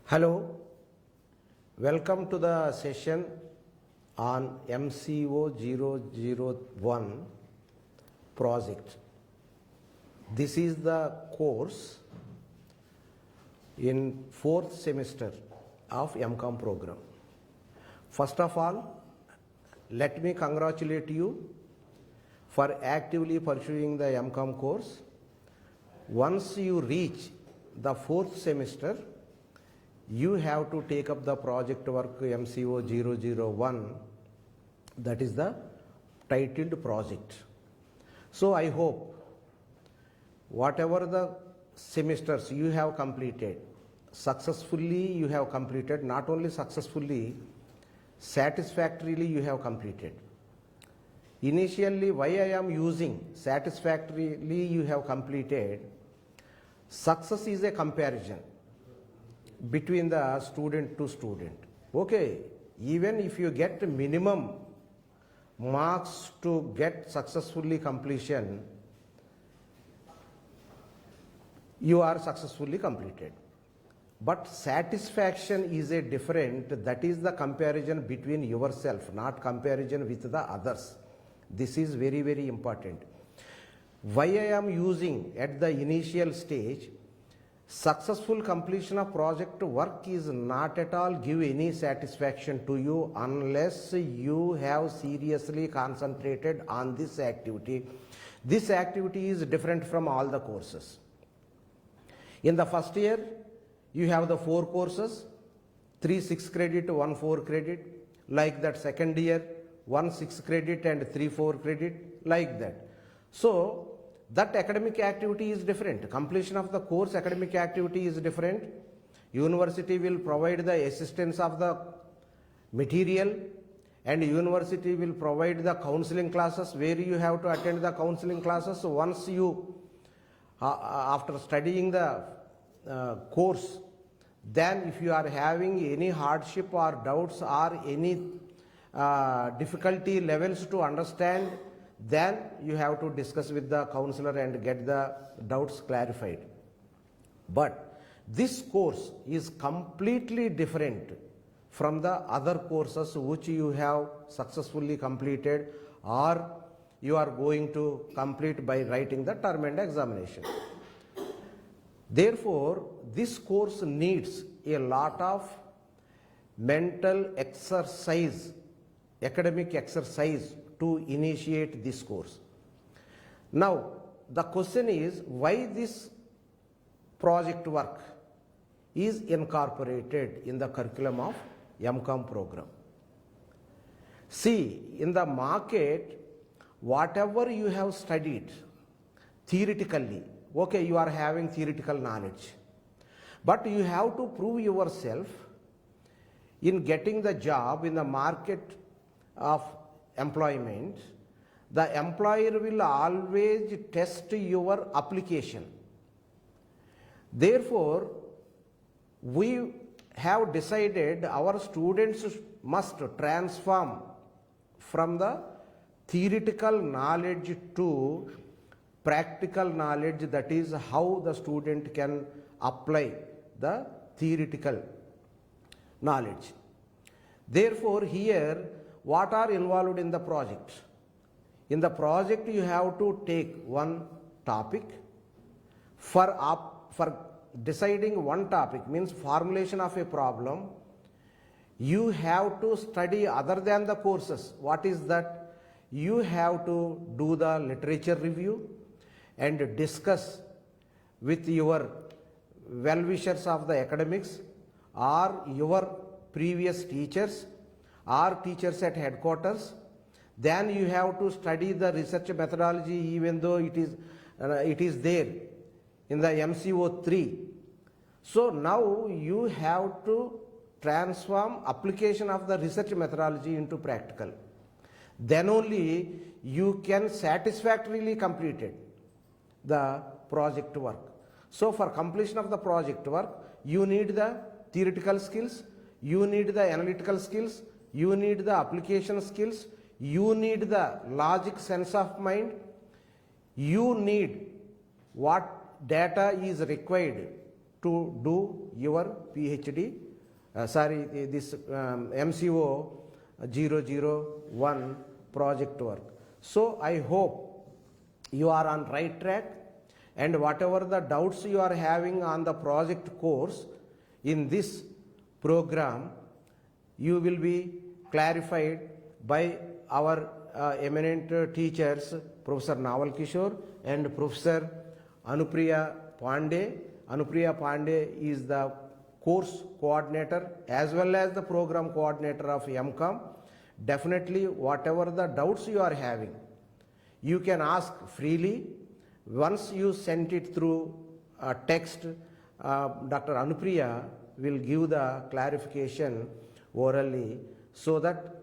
Hello, welcome to the session on MCO 001 project. This is the course in 4th semester of MCOM program. First of all, let me congratulate you for actively pursuing the MCOM course. Once you reach the 4th semester, you have to take up the project work MCO 001, that is the titled project. So I hope whatever the semesters you have completed, successfully you have completed, not only successfully, satisfactorily you have completed. Initially, why I am using satisfactorily you have completed, success is a comparison between the student to student. Okay, even if you get minimum marks to get successfully completion, you are successfully completed. But satisfaction is a different, that is the comparison between yourself, not comparison with the others. This is very, very important. Why I am using at the initial stage, successful completion of project work is not at all give any satisfaction to you unless you have seriously concentrated on this activity. This activity is different from all the courses. In the first year, you have the 4 courses, 3 6 credit, 1 4 credit. Like that second year, 1 6 credit and 3 4 credit, like that. So that academic activity is different. Completion of the course academic activity is different. University will provide the assistance of the material, and university will provide the counseling classes where you have to attend the counseling classes. So once you, after studying the course, then if you are having any hardship or doubts or any difficulty levels to understand, then you have to discuss with the counselor and get the doubts clarified. But this course is completely different from the other courses which you have successfully completed or you are going to complete by writing the term and examination. Therefore, this course needs a lot of mental exercise, academic exercise to initiate this course. Now, the question is why this project work is incorporated in the curriculum of MCOM program. See, in the market, whatever you have studied theoretically, okay, you are having theoretical knowledge, but you have to prove yourself in getting the job in the market of employment. The employer will always test your application. Therefore, we have decided our students must transform from the theoretical knowledge to practical knowledge, that is how the student can apply the theoretical knowledge. Therefore, here what are involved in the project? In the project you have to take one topic. For deciding one topic means formulation of a problem, you have to study other than the courses. What is that? You have to do the literature review and discuss with your well-wishers of the academics or your previous teachers or teachers at headquarters. Then you have to study the research methodology, even though it is there in the MCO 3. So now you have to transform application of the research methodology into practical. Then only you can satisfactorily complete the project work. So for completion of the project work, you need the theoretical skills, you need the analytical skills, you need the application skills, you need the logic sense of mind, you need what data is required to do your PhD, this MCO 001 project work. So I hope you are on right track, and whatever the doubts you are having on the project course in this program, you will be clarified by our eminent teachers, Professor Naval Kishore and Professor Anupriya Pandey. Anupriya Pandey is the course coordinator as well as the program coordinator of MCOM. Definitely, whatever the doubts you are having, you can ask freely. Once you send it through a text, Dr. Anupriya will give the clarification orally, so that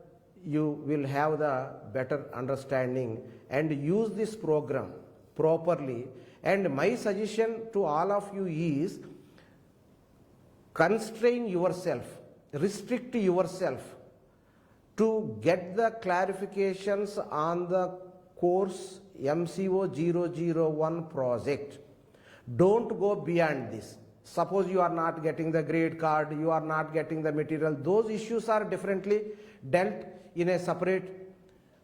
you will have the better understanding and use this program properly. And my suggestion to all of you is, constrain yourself, restrict yourself to get the clarifications on the course MCO 001 project. Don't go beyond this. Suppose you are not getting the grade card, you are not getting the material, those issues are differently dealt in a separate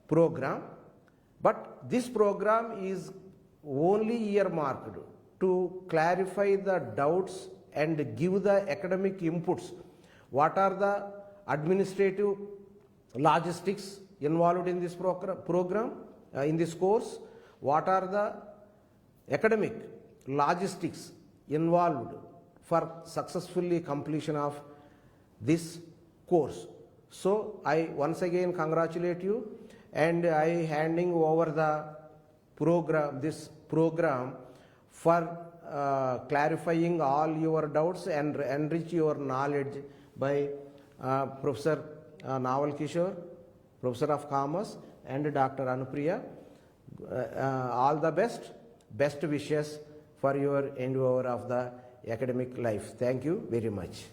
program. But this program is only earmarked to clarify the doubts and give the academic inputs. What are the administrative logistics involved in this program, in this course? What are the academic logistics involved for successfully completion of this course? So I once again congratulate you, and I handing over the program, this program, for clarifying all your doubts and enrich your knowledge by Professor Naval Kishore, Professor of Commerce, and Dr. Anupriya. All the best wishes for your endeavor of the academic life. Thank you very much.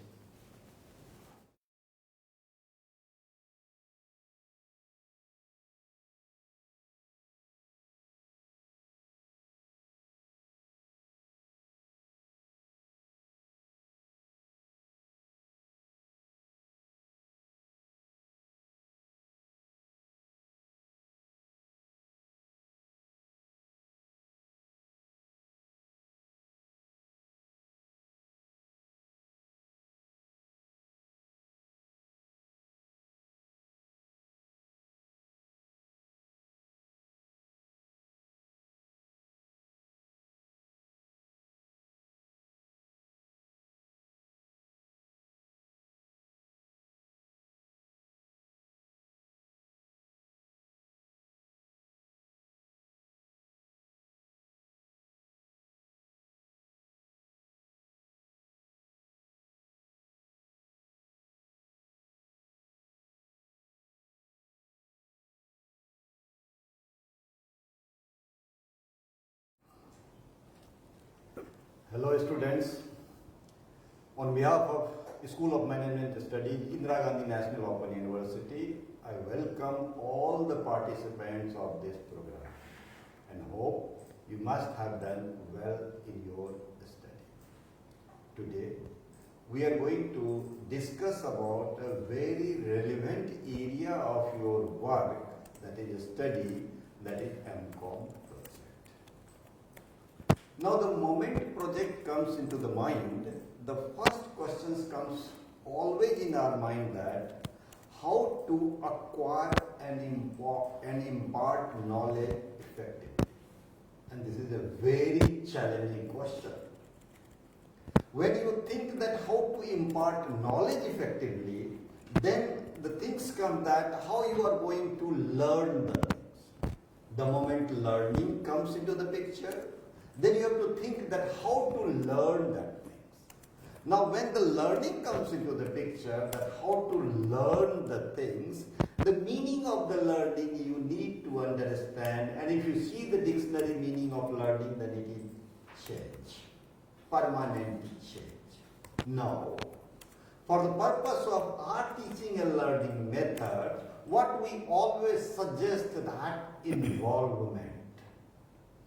Hello students, on behalf of School of Management Studies, Indira Gandhi National Open University, I welcome all the participants of this program and hope you must have done well in your study. Today, we are going to discuss about a very relevant area of your work, that is a study, that is MCOM. Now the moment project comes into the mind, the first questions comes always in our mind, that how to acquire and impart knowledge effectively. And this is a very challenging question. When you think that how to impart knowledge effectively, then the things come that how you are going to learn the things. The moment learning comes into the picture, then you have to think that how to learn that things. Now when the learning comes into the picture, that how to learn the things, the meaning of the learning you need to understand, and if you see the dictionary meaning of learning, then it is change, permanent change. Now, for the purpose of our teaching and learning method, what we always suggest that involvement.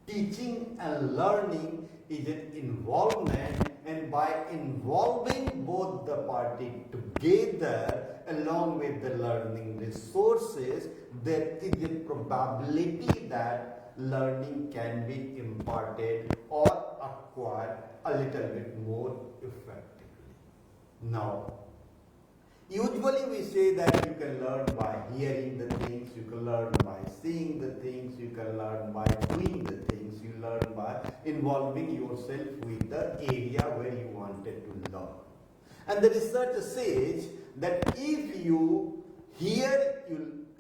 Teaching and learning is an involvement and by involving both the party together along with the learning resources, there is a probability that learning can be imparted or acquired a little bit more effectively. Now, usually we say that you can learn by hearing the things, you can learn by seeing the things, you can learn by doing the things, you learn by involving yourself with the area where you wanted to learn. And the research says that if you hear,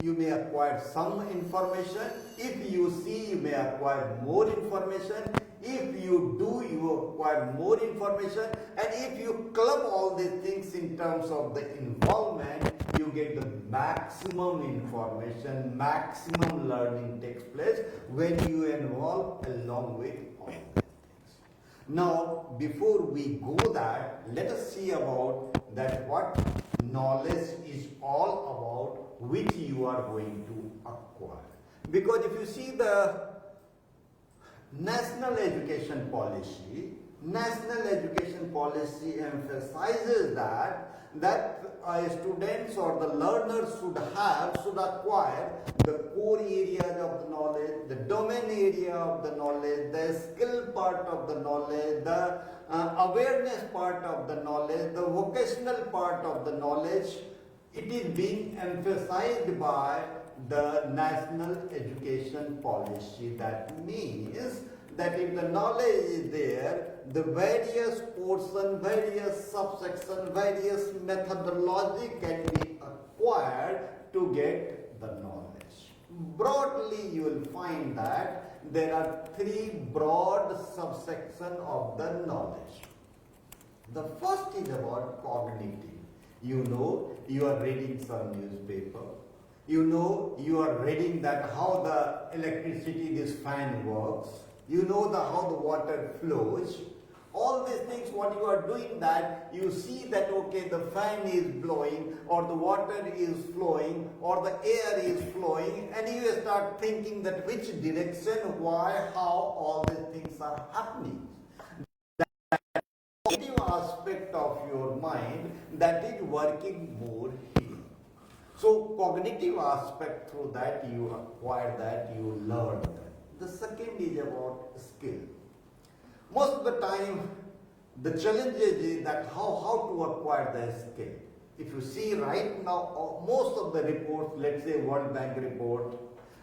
you may acquire some information, if you see, you may acquire more information, if you do, you acquire more information, and if you club all these things in terms of the involvement, you get the maximum information, maximum learning takes place when you involve along with all these things. Now, before we go that, let us see about that what knowledge is all about, which you are going to acquire. Because if you see the National education policy emphasizes that students or the learners should acquire the core areas of the knowledge, the domain area of the knowledge, the skill part of the knowledge, the awareness part of the knowledge, the vocational part of the knowledge. It is being emphasized by the national education policy. That means that if the knowledge is there, the various portion, various subsection, various methodology can be acquired to get the knowledge. Broadly, you will find that there are three broad subsections of the knowledge. The first is about cognitive. You know, you are reading some newspaper. You know, you are reading that how the electricity, this fan works. You know how the water flows. All these things, what you are doing, that you see that okay, the fan is blowing or the water is flowing or the air is flowing, and you start thinking that which direction, why, how all these things are happening. Cognitive aspect of your mind that is working more here. So cognitive aspect, through that you acquire that, you learn that. The second is about skill. Most of the time the challenge is that how to acquire the skill. If you see right now, most of the reports, let's say World Bank report,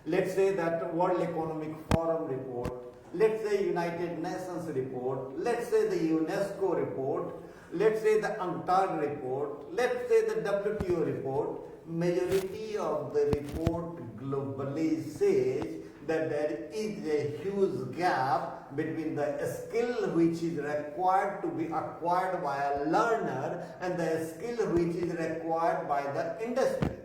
let's say that World Economic Forum report, let's say United Nations report, let's say the UNESCO report, let's say the UNCTAD report, let's say the WTO report, majority of the report globally says that there is a huge gap between the skill which is required to be acquired by a learner and the skill which is required by the industry.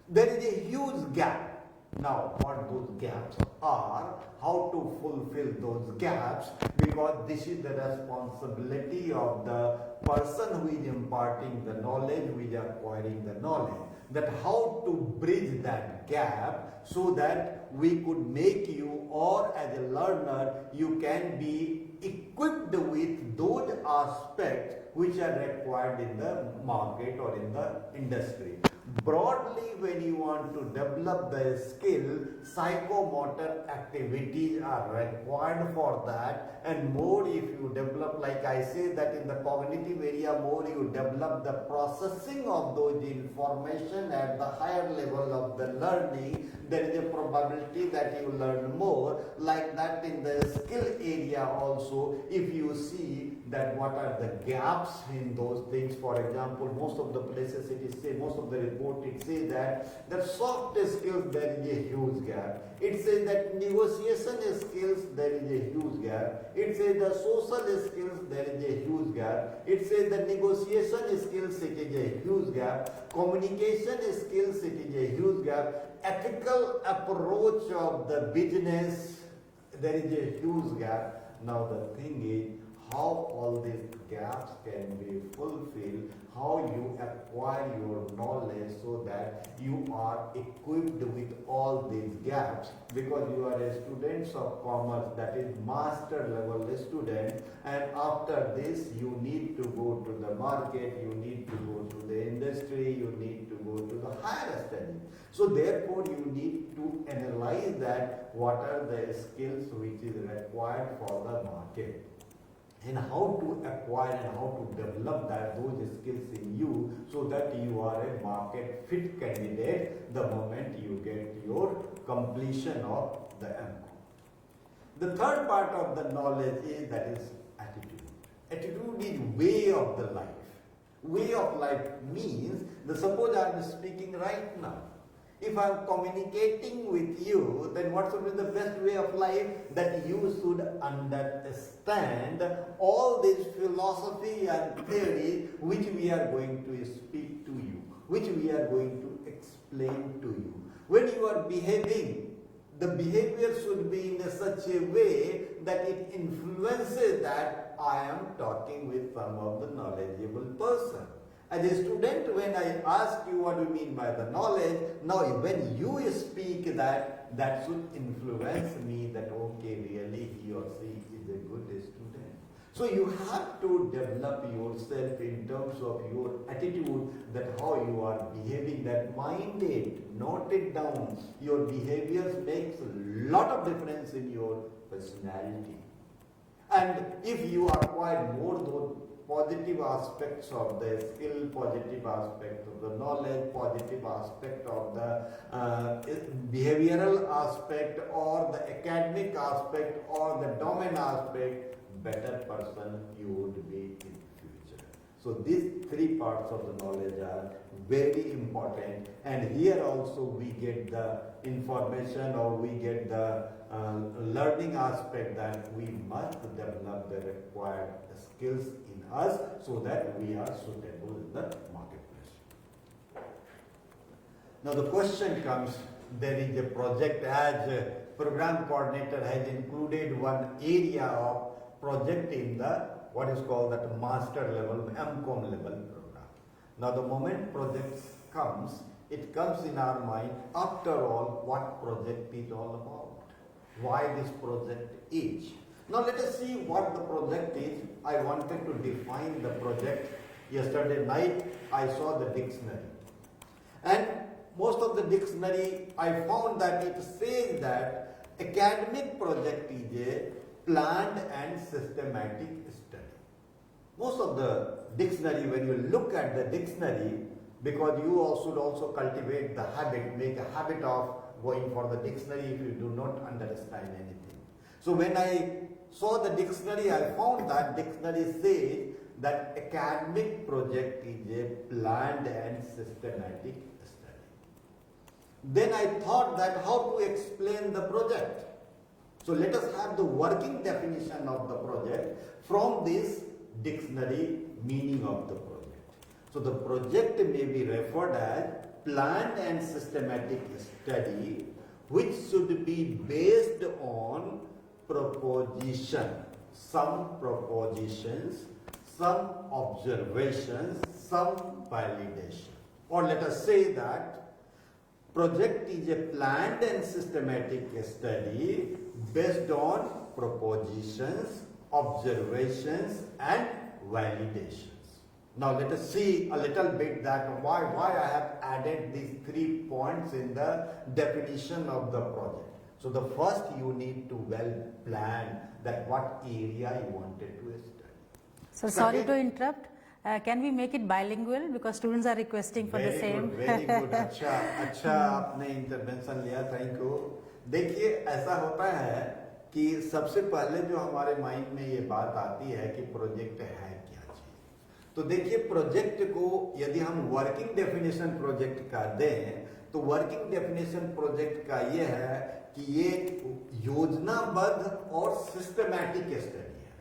There is a huge gap. Now, what those gaps are, how to fulfill those gaps, because this is the responsibility of the person who is imparting the knowledge, who is acquiring the knowledge, that how to bridge that gap so that we could make you, or as a learner, you can be equipped with those aspects which are required in the market or in the industry. Broadly, when you want to develop the skill, psychomotor activities are required for that, and more if you develop, like I say that in the cognitive area, more you develop the processing of those information at the higher level of the learning, there is a probability that you learn more. Like that in the skill area also, if you see that what are the gaps in those things. For example, most of the places it is say, most of the report it says that soft skills there is a huge gap. It says that negotiation skills there is a huge gap. It says the social skills there is a huge gap. It says the negotiation skills it is a huge gap. Communication skills it is a huge gap. Ethical approach of the business there is a huge gap. Now the thing is, how all these gaps can be fulfilled, how you acquire your knowledge so that you are equipped with all these gaps, because you are a student of commerce, that is master level student, and after this you need to go to the market, you need to go to the industry, you need to go to the higher study. So therefore you need to analyze that what are the skills which is required for the market, and how to acquire and how to develop those skills in you so that you are a market fit candidate the moment you get your completion of the MCOM. The third part of the knowledge is that is attitude. Attitude is way of the life. Way of life means, suppose I am speaking right now. If I am communicating with you, then what should be the best way of life? That you should understand all this philosophy and theory which we are going to speak to you, which we are going to explain to you. When you are behaving, the behavior should be in such a way that it influences that I am talking with some of the knowledgeable person. As a student, when I ask you what you mean by the knowledge, now when you speak that should influence me that okay, really he or she is a good student. So you have to develop yourself in terms of your attitude, that how you are behaving, that mind it, note it down. Your behaviors makes a lot of difference in your personality. And if you acquire more those positive aspects of the skill, positive aspect of the knowledge, positive aspect of the behavioral aspect or the academic aspect or the domain aspect, better person you would be in future. So these three parts of the knowledge are very important, and here also we get the information or we get the learning aspect that we must develop the required skills in us so that we are suitable in the marketplace. Now the question comes, there is a project, as a program coordinator has included one area of project in the what is called that master level, MCOM level program. Now the moment project comes, it comes in our mind, after all, what project is all about, why this project is. Now let us see what the project is. I wanted to define the project. Yesterday night I saw the dictionary, and most of the dictionary I found that it says that academic project is a planned and systematic study. Most of the dictionary, when you look at the dictionary, because you should also cultivate the habit, make a habit of going for the dictionary if you do not understand anything. So when I saw the dictionary, I found that dictionary says that academic project is a planned and systematic study. Then I thought that how to explain the project. So let us have the working definition of the project from this dictionary meaning of the project. So the project may be referred as planned and systematic study which should be based on proposition, some propositions, some observations, some validation. Or let us say that project is a planned and systematic study based on propositions, observations and validations. Now let us see a little bit that why I have added these 3 points in the definition of the project. So the first, you need to well plan that what area you wanted to study. So sorry to interrupt. Can we make it bilingual because students are requesting for the same? Very good. अच्छा आपने intervention लिया, thank you. देखिए ऐसा होता है कि सबसे पहले जो हमारे माइंड में ये बात आती है कि प्रोजेक्ट है क्या चीज. तो देखिए प्रोजेक्ट को यदि हम वर्किंग डेफिनेशन प्रोजेक्ट का दें तो वर्किंग डेफिनेशन प्रोजेक्ट का ये है कि ये योजनाबद्ध और सिस्टमैटिक स्टडी है.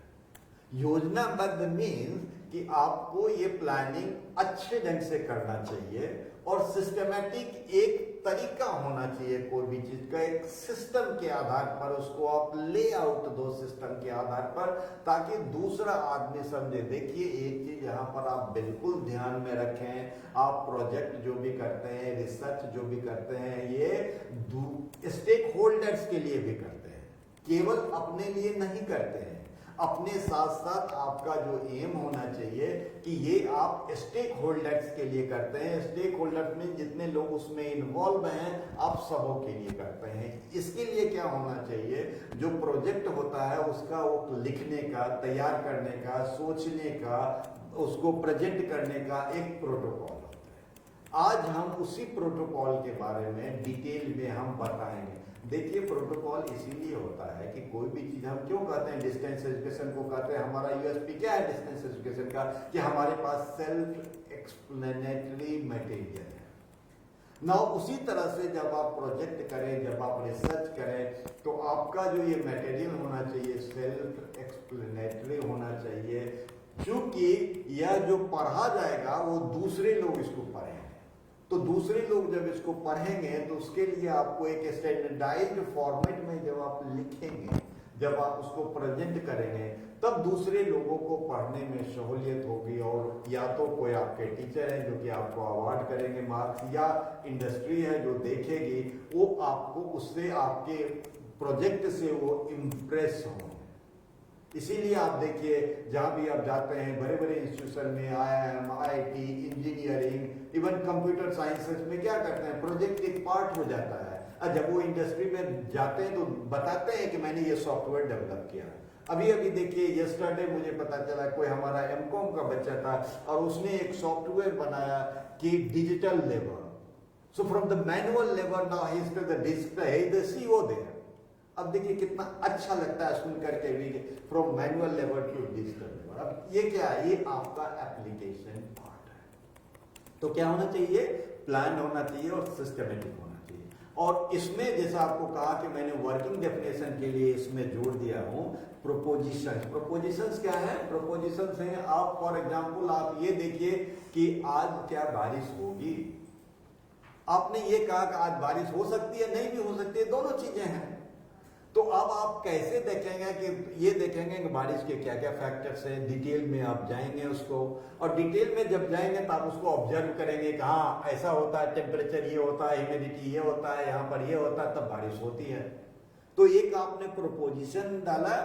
योजनाबद्ध मीन्स कि आपको ये प्लानिंग अच्छे ढंग से करना चाहिए और सिस्टमैटिक एक तरीका होना चाहिए कोई भी चीज का, एक सिस्टम के आधार पर उसको आप ले आउट दो, सिस्टम के आधार पर, ताकि दूसरा आदमी समझे। देखिए एक चीज यहाँ पर आप बिल्कुल ध्यान में रखें, आप प्रोजेक्ट जो भी करते हैं, रिसर्च जो भी करते हैं, ये स्टेक होल्डर्स के लिए भी करते हैं, केवल अपने लिए नहीं करते हैं। अपने साथ साथ आपका जो एम होना चाहिए कि ये आप स्टेक होल्डर्स के लिए करते हैं। स्टेक होल्डर्स में जितने लोग उसमें इन्वॉल्व हैं, आप सबों के लिए करते हैं। इसके लिए क्या होना चाहिए, जो प्रोजेक्ट होता है उसका वो लिखने का, तैयार करने का, सोचने का, उसको प्रेजेंट करने का एक प्रोटोकॉल होता है। आज हम उसी प्रोटोकॉल के बारे में डिटेल में हम बताएंगे। देखिए प्रोटोकॉल इसीलिए होता है कि कोई भी चीज, हम क्यों कहते हैं डिस्टेंस एजुकेशन को कहते हैं, हमारा यूएसपी क्या है डिस्टेंस एजुकेशन का, कि हमारे पास सेल्फ एक्सप्लेनेटरी मटेरियल है ना। उसी तरह से जब आप प्रोजेक्ट करें, जब आप रिसर्च करें, तो आपका जो ये मटेरियल होना चाहिए सेल्फ एक्सप्लेनेटरी होना चाहिए, क्योंकि यह जो पढ़ा जाएगा वो दूसरे लोग इसको पढ़ेंगे। तो दूसरे लोग जब इसको पढ़ेंगे तो उसके लिए आपको एक स्टैंडर्डाइज्ड फॉर्मेट में जब आप लिखेंगे, जब आप उसको प्रेजेंट करेंगे, तब दूसरे लोगों को पढ़ने में सहूलियत होगी। और या तो कोई आपके टीचर हैं जो कि आपको अवार्ड करेंगे मार्क्स, या इंडस्ट्री है जो देखेगी, वो आपको उससे, आपके प्रोजेक्ट से वो इम्प्रेस होंगे। इसीलिए आप देखिए जहां भी आप जाते हैं, बड़े बड़े इंस्टीट्यूशन में, IIM, IIT, engineering, even computer sciences में क्या करते हैं, प्रोजेक्ट एक पार्ट हो जाता है। और जब वो इंडस्ट्री में जाते हैं तो बताते हैं कि मैंने ये सॉफ्टवेयर डेवलप किया। अभी अभी देखिए यस्टरडे मुझे पता चला, कोई हमारा MCOM का बच्चा था और उसने एक सॉफ्टवेयर बनाया कि digital labour, so from the manual labour now he is to the digital, he is the CEO there. अब देखिए कितना अच्छा लगता है सुन करके भी, from manual level to digital level. अब ये क्या है, ये आपका एप्लीकेशन पार्ट है। तो क्या होना चाहिए, प्लान होना चाहिए और सिस्टमेटिक होना चाहिए। और इसमें जैसा आपको कहा कि मैंने वर्किंग डेफिनेशन के लिए इसमें जोड़ दिया हूं प्रोपोजिशंस। प्रोपोजिशंस क्या है, प्रोपोजिशंस हैं, आप फॉर एग्जांपल आप ये देखिए कि आज क्या बारिश होगी। आपने ये कहा कि आज बारिश हो सकती है, नहीं भी हो सकती है, दोनों चीजें हैं। तो अब आप कैसे देखेंगे कि ये देखेंगे कि बारिश के क्या क्या फैक्टर्स हैं, डिटेल में आप जाएंगे उसको, और डिटेल में जब जाएंगे तो आप उसको ऑब्जर्व करेंगे कि हाँ ऐसा होता है, टेम्परेचर ये होता है, ह्यूमिडिटी ये होता है, यहाँ पर ये होता है, तब बारिश होती है। तो एक आपने प्रोपोजिशन डाला,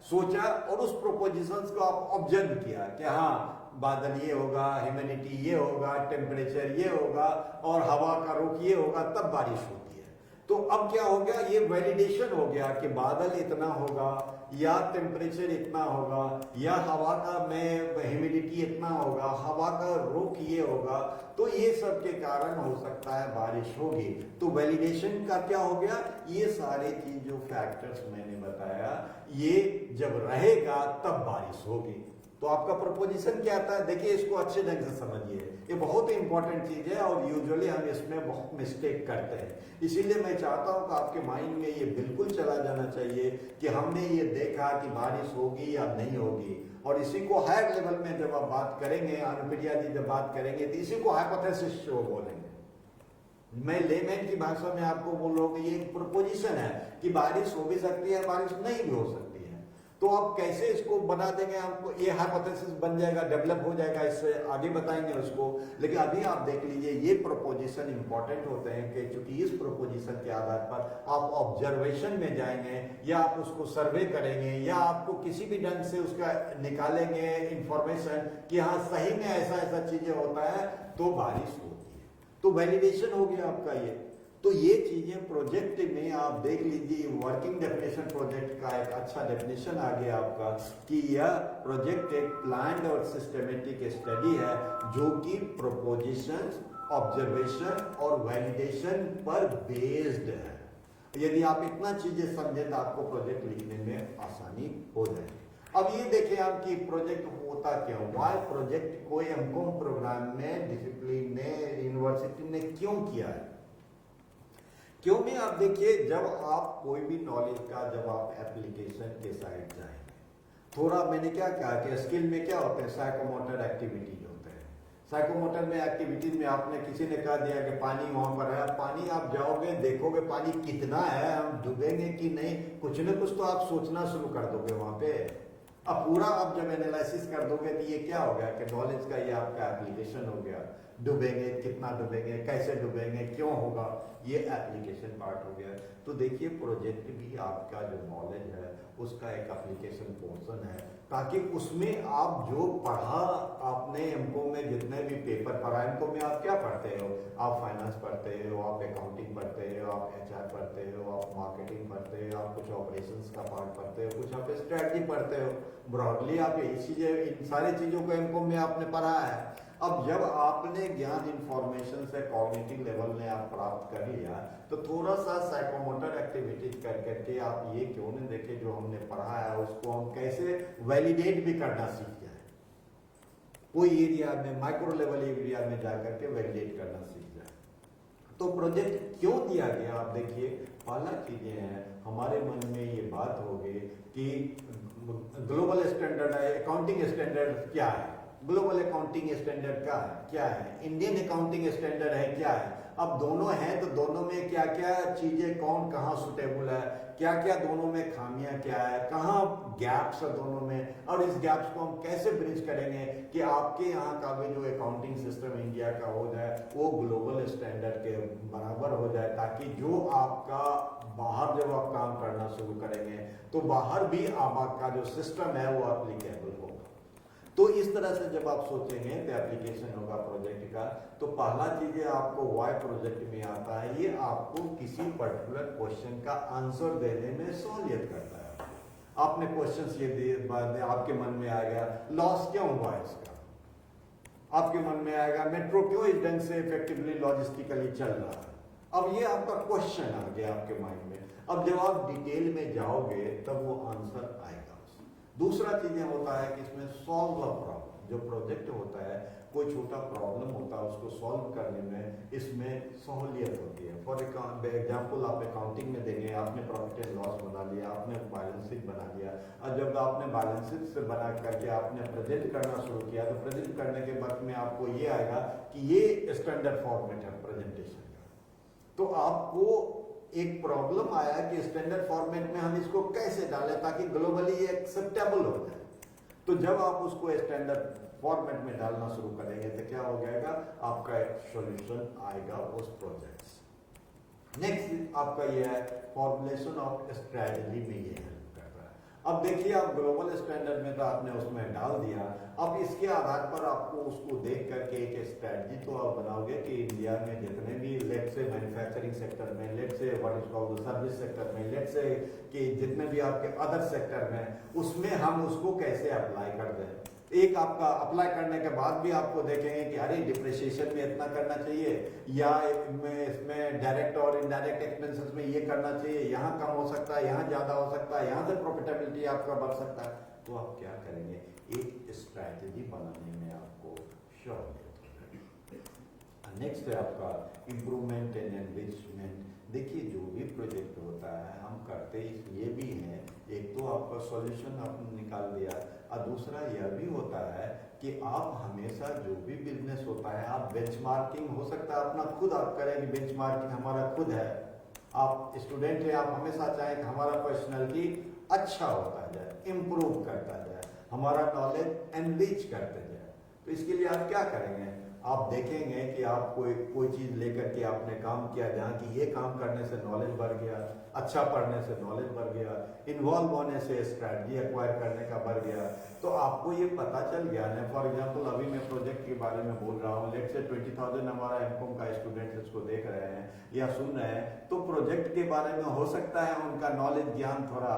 सोचा, और उस प्रोपोजिशन को आप ऑब्जर्व किया कि हाँ बादल ये होगा, ह्यूमिडिटी ये होगा, टेम्परेचर ये होगा, और हवा का रुख ये होगा, तब बारिश होगी। तो अब क्या हो गया, ये वैलिडेशन हो गया कि बादल इतना होगा, या टेम्परेचर इतना होगा, या हवा का में ह्यूमिडिटी इतना होगा, हवा का रुख ये होगा, तो ये सब के कारण हो सकता है बारिश होगी। तो वैलिडेशन का क्या हो गया, ये सारे चीज जो फैक्टर्स मैंने बताया, ये जब रहेगा तब बारिश होगी। तो आपका प्रपोजिशन क्या आता है, देखिए इसको अच्छे ढंग से समझिए, ये बहुत ही इंपॉर्टेंट चीज है और यूजुअली हम इसमें बहुत मिस्टेक करते हैं। इसीलिए मैं चाहता हूं कि आपके माइंड में ये बिल्कुल चला जाना चाहिए कि हमने ये देखा कि बारिश होगी या नहीं होगी, और इसी को हायर लेवल में जब आप बात करेंगे, अनुप्रिया जी जब बात करेंगे, तो इसी को हाइपोथेसिस बोलेंगे। मैं लेमैन की भाषा में आपको बोल रहा हूं कि ये एक प्रपोजिशन है कि बारिश हो भी सकती है, बारिश नहीं भी हो सकती है। तो आप कैसे इसको बना देंगे, हमको ये हाइपोथेसिस बन जाएगा, डेवलप हो जाएगा, इससे आगे बताएंगे उसको। लेकिन अभी आप देख लीजिए ये प्रोपोजिशन इंपॉर्टेंट होते हैं कि चूंकि इस प्रोपोजिशन के आधार पर आप ऑब्जर्वेशन में जाएंगे, या आप उसको सर्वे करेंगे, या आपको किसी भी ढंग से उसका निकालेंगे इंफॉर्मेशन कि हाँ सही में ऐसा ऐसा चीजें होता है तो बारिश होती है। तो वैलिडेशन हो गया आपका ये। तो ये चीजें प्रोजेक्ट में आप देख लीजिए, वर्किंग डेफिनेशन प्रोजेक्ट का एक अच्छा डेफिनेशन आ गया आपका कि यह प्रोजेक्ट एक प्लान्ड और सिस्टमेटिक स्टडी है जो कि प्रोपोजिशन, ऑब्जर्वेशन और वैलिडेशन पर बेस्ड है। यदि आप इतना चीजें समझे तो आपको प्रोजेक्ट लिखने में आसानी हो जाएगी। अब ये देखें आप कि प्रोजेक्ट होता क्यों, वाई प्रोजेक्ट कोई MCOM प्रोग्राम में डिसिप्लिन ने, यूनिवर्सिटी ने क्यों किया है, क्यों में आप देखिए जब आप कोई भी नॉलेज का, जब आप एप्लीकेशन के साइड जाएंगे, थोड़ा मैंने क्या कहा कि स्किल में क्या होते हैं, साइकोमोटर एक्टिविटीज होते हैं, साइकोमोटर में एक्टिविटीज में आपने किसी ने कह दिया कि पानी वहां पर है, पानी आप जाओगे देखोगे पानी कितना है, हम डूबेंगे कि नहीं, कुछ न कुछ तो आप सोचना शुरू कर दोगे वहां पे। अब पूरा आप जब एनालिसिस कर दोगे तो ये क्या हो गया कि नॉलेज का ये आपका एप्लीकेशन हो गया। डूबेंगे, कितना डूबेंगे, कैसे डूबेंगे, क्यों होगा, ये एप्लीकेशन पार्ट हो गया। तो देखिए प्रोजेक्ट भी आपका जो नॉलेज है उसका एक एप्लीकेशन पोर्शन है, ताकि उसमें आप जो पढ़ा आपने एमकॉम में जितने भी पेपर पढ़ा, एमकॉम में आप क्या पढ़ते हो, आप फाइनेंस पढ़ते हो, आप अकाउंटिंग पढ़ते हो, आप एचआर पढ़ते हो, आप मार्केटिंग पढ़ते हो, आप कुछ ऑपरेशंस का पार्ट पढ़ते हो, कुछ आप स्ट्रेटजी पढ़ते हो। ब्रॉडली आप यही चीजें, इन सारी चीजों को एमकॉम में आपने पढ़ा है। अब जब आपने ज्ञान इंफॉर्मेशन से कॉग्निटिव लेवल में आप प्राप्त कर लिया, तो थोड़ा सा साइकोमोटर एक्टिविटीज कर करके आप ये क्यों नहीं देखे जो हमने पढ़ा है उसको हम कैसे वैलिडेट भी करना सीख जाए। कोई एरिया में, माइक्रो लेवल एरिया में जाकर के वैलिडेट करना सीख जाए। तो प्रोजेक्ट क्यों दिया गया, आप देखिए पहला चीजें हैं हमारे मन में ये बात होगी कि ग्लोबल स्टैंडर्ड है, अकाउंटिंग स्टैंडर्ड क्या है, ग्लोबल अकाउंटिंग स्टैंडर्ड क्या है, इंडियन अकाउंटिंग स्टैंडर्ड है क्या है। अब दोनों हैं तो दोनों में क्या क्या चीजें कौन कहाँ सुटेबल है, क्या क्या दोनों में खामियां क्या है, कहाँ गैप्स है दोनों में, और इस गैप्स को हम कैसे ब्रिज करेंगे कि आपके यहाँ का भी जो अकाउंटिंग सिस्टम इंडिया का हो जाए वो ग्लोबल स्टैंडर्ड के बराबर हो जाए, ताकि जो आपका बाहर जब आप काम करना शुरू करेंगे तो बाहर भी आपका जो सिस्टम है वो एप्लीकेबल होगा। तो इस तरह से जब आप सोचेंगे तो एप्लीकेशन होगा प्रोजेक्ट का। तो पहला चीज आपको वाई प्रोजेक्ट में आता है, ये आपको किसी पर्टिकुलर क्वेश्चन का आंसर देने में सहूलियत करता है। आपने क्वेश्चन ये दे, आपके मन में आएगा लॉस क्यों हुआ इसका, आपके मन में आएगा मेट्रो क्यों इस ढंग से इफेक्टिवली लॉजिस्टिकली चल रहा है। अब ये आपका क्वेश्चन आ गया आपके माइंड में। अब जब आप डिटेल में जाओगे तब वो आंसर आएगा। दूसरा चीजें होता है कि इसमें सॉल्व अ प्रॉब्लम, जो प्रोजेक्ट होता है कोई छोटा प्रॉब्लम होता है उसको सॉल्व करने में इसमें सहूलियत होती है। फॉर एग्जाम्पल आप अकाउंटिंग में देंगे, आपने प्रॉफिट एंड लॉस बना लिया, आपने बैलेंस शीट बना लिया, और जब आपने बैलेंस शीट से बना करके आपने प्रेजेंट करना शुरू किया तो प्रेजेंट करने के वक्त में आपको ये आएगा कि ये स्टैंडर्ड फॉर्मेट है प्रेजेंटेशन का। तो आपको एक प्रॉब्लम आया कि स्टैंडर्ड फॉर्मेट में हम इसको कैसे डालें ताकि ग्लोबली एक्सेप्टेबल हो जाए। तो जब आप उसको स्टैंडर्ड फॉर्मेट में डालना शुरू करेंगे तो क्या हो जाएगा, आपका एक सॉल्यूशन आएगा उस प्रोजेक्ट से। नेक्स्ट आपका यह है फॉर्मुलेशन ऑफ स्ट्रेटजी में ये हेल्प कर रहा है। अब देखिए आप ग्लोबल स्टैंडर्ड में तो आपने उसमें डाल दिया, अब इसके आधार पर आपको उसको देख करके एक स्ट्रेटजी तो आप बनाओगे कि इंडिया में जितने भी लेट से मैन्युफैक्चरिंग सेक्टर में, लेट से what is called service sector में, लेट से कि जितने भी आपके अदर सेक्टर में, उसमें हम उसको कैसे अप्लाई कर दें। एक आपका अप्लाई करने के बाद भी आपको देखेंगे कि अरे डिप्रिसिएशन में इतना करना चाहिए, या इसमें डायरेक्ट और इनडायरेक्ट एक्सपेंसेस में ये करना चाहिए, यहाँ कम हो सकता है, यहाँ ज्यादा हो सकता है, यहाँ से प्रॉफिटेबिलिटी आपका बढ़ सकता है। तो आप क्या करेंगे, एक स्ट्रैटेजी बनाने में आपको सहूलियत होगी। नेक्स्ट है आपका इम्प्रूवमेंट एंड एनरिचमेंट। देखिए जो भी प्रोजेक्ट होता है हम करते इसलिए भी हैं, एक तो आपका सॉल्यूशन आपने निकाल दिया, और दूसरा यह भी होता है कि आप हमेशा जो भी बिजनेस होता है आप बेंचमार्किंग हो सकता है अपना खुद आप करें कि बेंचमार्किंग हमारा खुद है। आप स्टूडेंट हैं, आप हमेशा चाहें कि हमारा पर्सनैलिटी अच्छा होता जाए, इम्प्रूव करता जाए, हमारा नॉलेज एनरिच करते जाए। तो इसके लिए आप क्या करेंगे, आप देखेंगे कि आप कोई चीज लेकर के आपने काम किया जहाँ की ये काम करने से नॉलेज बढ़ गया, अच्छा पढ़ने से नॉलेज बढ़ गया, इन्वॉल्व होने से स्ट्रैटेजी एक्वायर करने का बढ़ गया, तो आपको ये पता चल गया ना। फॉर एग्जांपल अभी मैं प्रोजेक्ट के बारे में बोल रहा हूँ, लेट से 20,000 हमारा एमकॉम का स्टूडेंट इसको देख रहे हैं या सुन रहे हैं, तो प्रोजेक्ट के बारे में हो सकता है उनका नॉलेज ज्ञान थोड़ा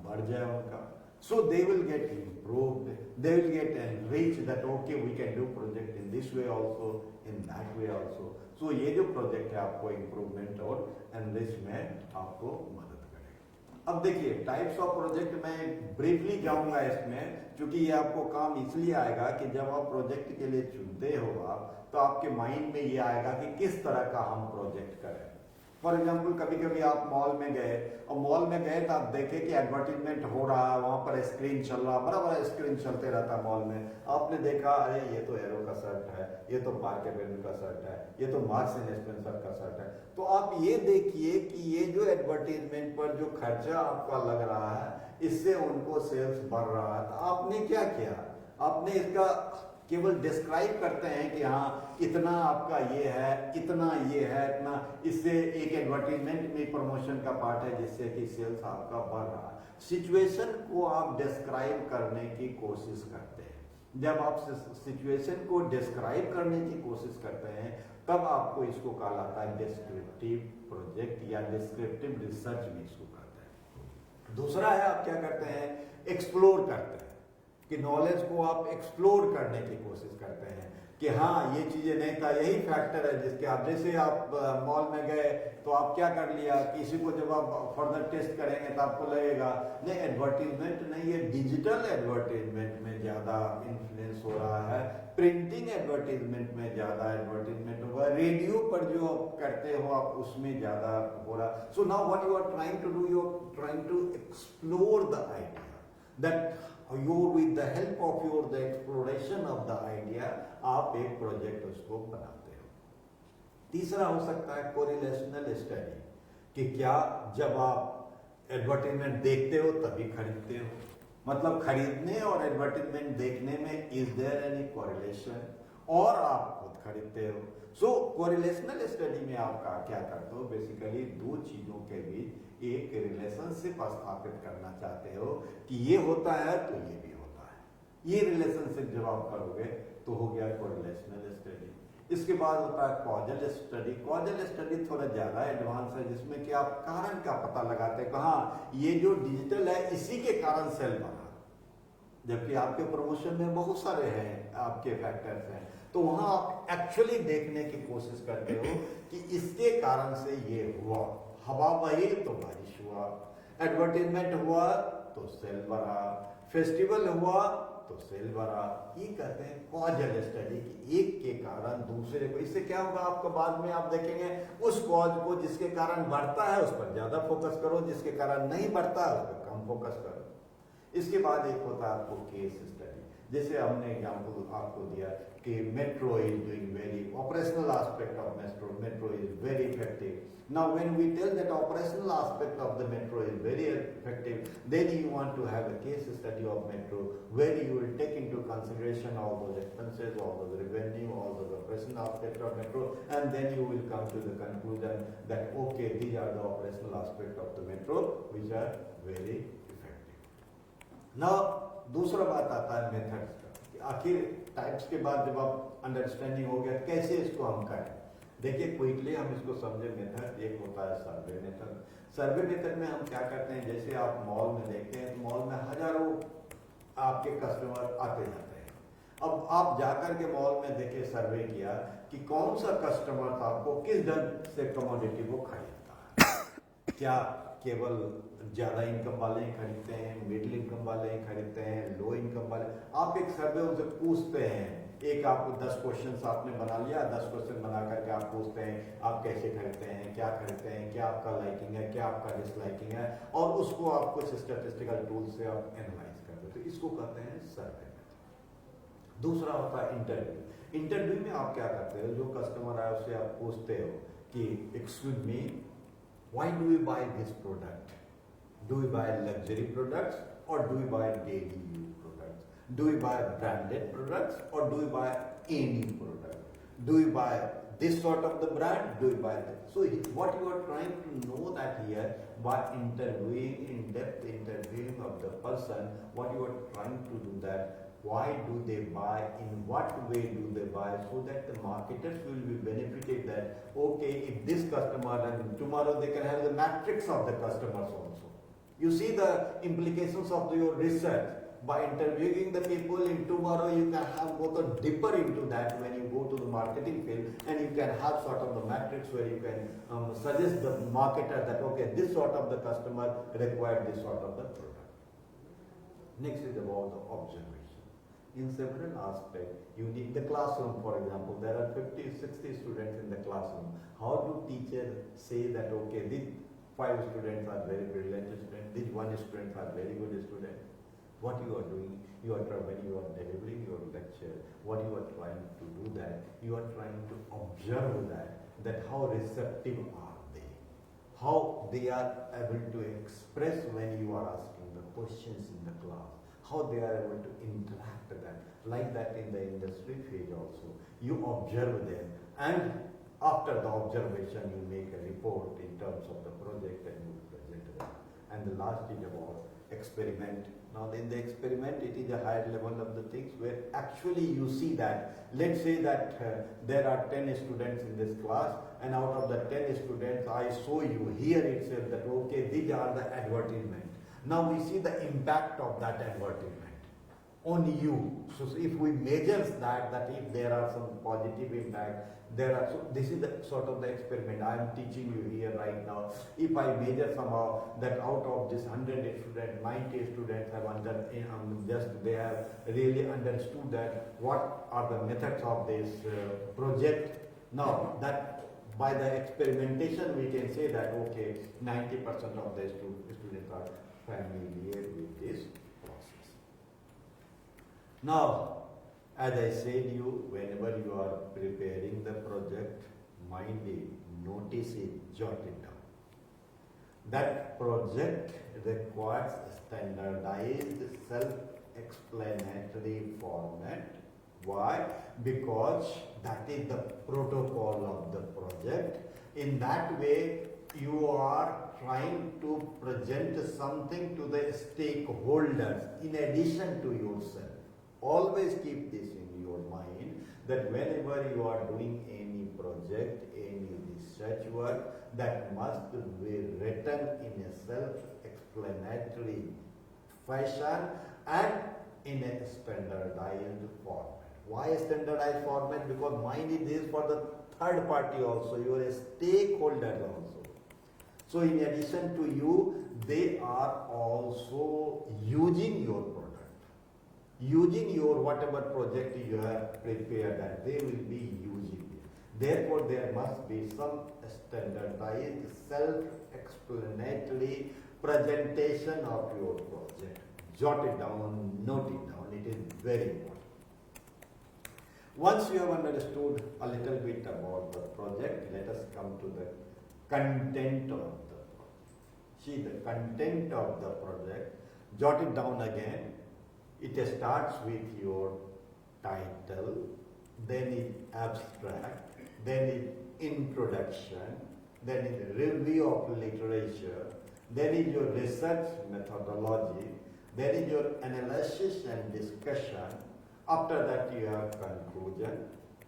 बढ़ जाए उनका। So they will get improved, they will get enriched that okay we can do project in this way also, in that way also. So ये जो project है आपको improvement और enrich में आपको मदद करेगा। अब देखिए टाइप्स ऑफ प्रोजेक्ट मैं ब्रीफली जाऊंगा इसमें, क्योंकि ये आपको काम इसलिए आएगा कि जब आप प्रोजेक्ट के लिए चुनते हो आप, तो आपके माइंड में ये आएगा कि किस तरह का हम प्रोजेक्ट करें। फॉर एग्जाम्पल कभी कभी आप मॉल में गए और मॉल में गए तो आप देखे कि एडवर्टीजमेंट हो रहा है, वहां पर स्क्रीन चल रहा, बड़ा बड़ा स्क्रीन चलते रहता है मॉल में। आपने देखा अरे ये तो एरो का शर्ट है, ये तो पार्क एवेन्यू का शर्ट है, ये तो मार्क्स एंड स्पेंसर का शर्ट है। तो आप ये देखिए कि ये जो एडवर्टीजमेंट पर जो खर्चा आपका लग रहा है, इससे उनको सेल्स बढ़ रहा है। तो आपने क्या किया, आपने इसका केवल डिस्क्राइब करते हैं कि हाँ इतना आपका ये है, इतना ये है, इतना, इससे एक एडवर्टीजमेंट में प्रमोशन का पार्ट है जिससे कि सेल्स आपका बढ़ रहा है। सिचुएशन को आप डिस्क्राइब करने की कोशिश करते हैं। जब आप सिचुएशन को डिस्क्राइब करने की कोशिश करते हैं तब आपको इसको कहा जाता है डिस्क्रिप्टिव प्रोजेक्ट या डिस्क्रिप्टिव रिसर्च में इसको कहते हैं। दूसरा है आप क्या करते हैं, एक्सप्लोर करते हैं कि नॉलेज को आप एक्सप्लोर करने की कोशिश करते हैं कि हाँ ये चीजें नहीं था, यही फैक्टर है जिसके आप, जैसे आप मॉल में गए तो आप क्या कर लिया, किसी को जब आप फर्दर टेस्ट करेंगे तो आपको लगेगा नहीं एडवर्टीजमेंट नहीं, ये डिजिटल एडवर्टीजमेंट में ज्यादा इन्फ्लुएंस हो रहा है, प्रिंटिंग एडवर्टीजमेंट में ज्यादा एडवर्टीजमेंट होगा, रेडियो पर जो आप करते हो आप उसमें ज्यादा हो रहा। So now what you are trying to do, you are trying to explore the idea that you with the help of your the exploration of the idea आप एक प्रोजेक्ट उसको बनाते हो। तीसरा हो सकता है कोरिलेशनल स्टडी, कि क्या जब आप एडवर्टीजमेंट देखते हो तभी खरीदते हो, मतलब खरीदने और एडवर्टीजमेंट देखने में इज देयर एनी कोरिलेशन, और आप खुद खरीदते हो। सो कोरिलेशनल स्टडी में आप क्या करते हो, बेसिकली दो चीजों के बीच एक रिलेशनशिप स्थापित करना चाहते हो कि ये होता है तो ये भी होता है। ये रिलेशनशिप जब आप करोगे तो हो गया कोरिलेशनल स्टडी। इसके बाद होता है कॉजल स्टडी। कॉजल स्टडी थोड़ा ज्यादा एडवांस है, जिसमें कि आप कारण का पता लगाते हैं, हाँ ये जो डिजिटल है इसी के कारण सेल बना, जबकि आपके प्रमोशन में बहुत सारे हैं आपके फैक्टर्स हैं। तो वहां आप एक्चुअली देखने की कोशिश करते हो कि इसके कारण से ये हुआ, हवा बही तो बारिश हुआ, एडवर्टीजमेंट हुआ तो सेल बढ़ा, फेस्टिवल हुआ तो सेल बढ़ा। ये कहते हैं कॉजल स्टडी, कि एक के कारण दूसरे को, इससे क्या होगा आपका बाद में आप देखेंगे उस कॉज को जिसके कारण बढ़ता है उस पर ज्यादा फोकस करो, जिसके कारण नहीं बढ़ता है उस पर कम फोकस करो। इसके बाद एक होता है आपको केस स्टडी, जैसे हमने एग्जांपल आपको दिया कि metro is doing very, operational aspect of metro is very effective. Now when we tell that operational aspect of the metro is very effective, then you want to have a case study of metro where you will take into consideration all those expenses, all those revenue, all those operational aspects of metro, and then you will come to the conclusion that okay, these are the operational aspects of the metro which are very effective। now दूसरा बात आता है methods का, कि आखिर types के बाद जब आप अंडरस्टैंडिंग हो गया कैसे इसको हम करें। देखिए क्विकली हम इसको समझे मेथड। एक होता है सर्वे मेथड। सर्वे मेथड में हम क्या करते हैं, जैसे आप मॉल में देखते हैं तो मॉल में हजारों आपके कस्टमर आते जाते हैं। अब आप जाकर के मॉल में देखे सर्वे किया कि कौन सा कस्टमर था आपको किस ढंग से कमोडिटी को खरीदता है, क्या केवल ज्यादा इनकम वाले ही खरीदते हैं, मिडिल इनकम वाले ही खरीदते हैं, लो इनकम वाले। आप एक सर्वे उनसे पूछते हैं, एक आपको 10 क्वेश्चंस आपने बना लिया, 10 क्वेश्चन बना करके आप पूछते हैं आप कैसे खरीदते हैं, क्या खरीदते हैं, क्या आपका लाइकिंग है, क्या आपका डिसलाइकिंग है, और उसको आप कुछ स्टैटिस्टिकल टूल से आप एनालाइज करते हो। तो इसको कहते हैं सर्वे मेथड। दूसरा होता है इंटरव्यू। इंटरव्यू में आप क्या करते हो, जो कस्टमर आए उससे आप पूछते हो कि excuse me, why do we buy this product? Do we buy luxury products or do we buy daily use products? Do we buy branded products or do we buy any product? Do we buy this sort of the brand? Do we buy that? So what you are trying to know that here by interviewing, in-depth interviewing of the person, what you are trying to do that, why do they buy, in what way do they buy, so that the marketers will be benefited that okay, if this customer, and tomorrow they can have the matrix of the customers also. You see the implications of your research by interviewing the people. In tomorrow you can have both a deeper into that when you go to the marketing field, and you can have sort of the matrix where you can suggest the marketer that okay, this sort of the customer require this sort of the product. Next is about the observation. in several aspects. You need the classroom, for example. There are 50, 60 students in the classroom. How do teachers say that, okay, these 5 students are very brilliant students, these 1 student are very good students? What you are doing, when you are delivering your lecture, what you are trying to do that, you are trying to observe that how receptive are they, how they are able to express when you are asking the questions in the class, how they are able to interact that, like that in the industry phase also. You observe them, and after the observation you make a report in terms of the project and you present them. And the last is about experiment. Now in the experiment it is a higher level of the things where actually you see that, let's say that there are 10 students in this class, and out of the 10 students I show you here itself that, okay, these are the advertisement. Now we see the impact of that advertisement on you. So if we measure that if there are some positive impact, so this is the sort of the experiment I am teaching you here right now. If I measure somehow that out of this 100 students, 90 students have they have really understood that what are the methods of this project. Now that by the experimentation we can say that, okay, 90% of the students are familiar with this process. Now, as I said you, whenever you are preparing the project, mind it, notice it, jot it down. That project requires standardized self-explanatory format. Why? Because that is the protocol of the project. In that way, you are trying to present something to the stakeholders in addition to yourself. Always keep this in your mind that whenever you are doing any project, any research work, that must be written in a self-explanatory fashion and in a standardized format. Why a standardized format? Because mind it is for the third party also, you are a stakeholder also. So in addition to you, they are also using your product. Using your whatever project you have prepared, and they will be using it. Therefore, there must be some standardized, self-explanatory presentation of your project. Jot it down, note it down, it is very important. Once you have understood a little bit about the project, let us come to the content of the project. See the content of the project, jot it down again. It starts with your title, then is abstract, then is introduction, then is review of literature, then is your research methodology, then is your analysis and discussion. After that you have conclusion,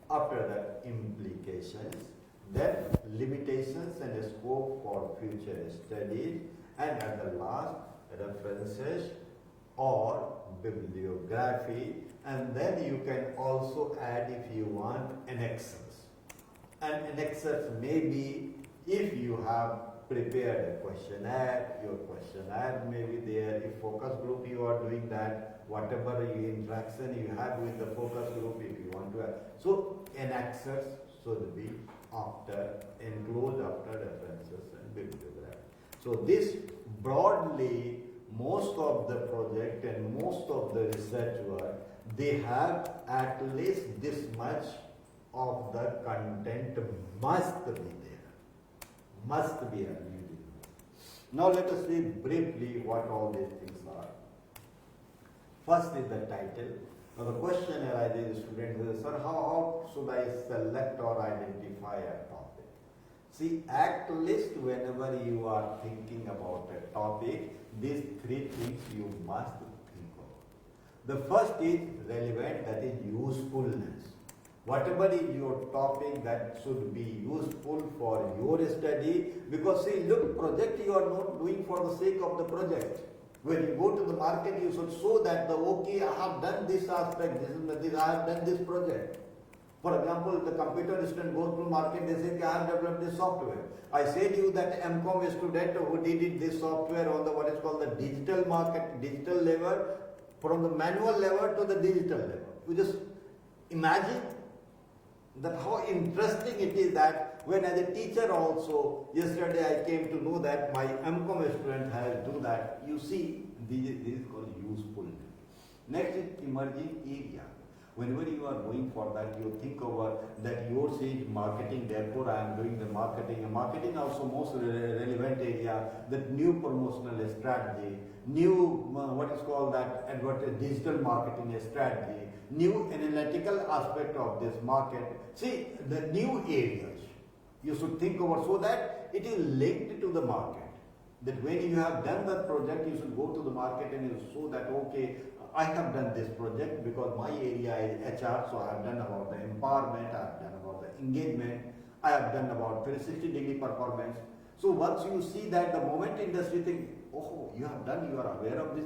after that implications, then limitations and scope for future studies, and at the last references or bibliography, and then you can also add, if you want, annexes. And annexes may be, if you have prepared a questionnaire, your questionnaire may be there. If focus group you are doing that, whatever interaction you have with the focus group, if you want to add. So annexes should be enclosed after references and bibliography. So this broadly, most of the project and most of the research work, they have at least this much of the content must be there. Must be available. Now let us see briefly what all these things are. First is the title. Now the question arises, students say, sir, how should I select or identify a topic? See, at least whenever you are thinking about a topic, these 3 things you must think of. The first is relevant, that is usefulness. Whatever is your topic, that should be useful for your study, because see, look, project you are not doing for the sake of the project. When you go to the market, you should show that, okay, I have done this aspect, I have done this project. For example, the computer student goes to market, they say, I have developed this software. I said you that MCOM student who did this software on the what is called the digital market, digital level, from the manual level to the digital level. You just imagine that how interesting it is that when as a teacher also, yesterday I came to know that my MCOM student has do that. You see, this is called usefulness. Next is emerging area. Whenever you are going for that, you think over that yours is marketing, therefore I am doing the marketing. And marketing also most relevant area, that new promotional strategy, new what is called that digital marketing strategy, new analytical aspect of this market. See, the new areas you should think over so that it is linked to the market. That when you have done that project, you should go to the market and you show that, okay, I have done this project because my area is HR, so I have done about the empowerment, I have done about the engagement, I have done about 360-degree performance. So once you see that, the moment industry think, oh, you have done, you are aware of this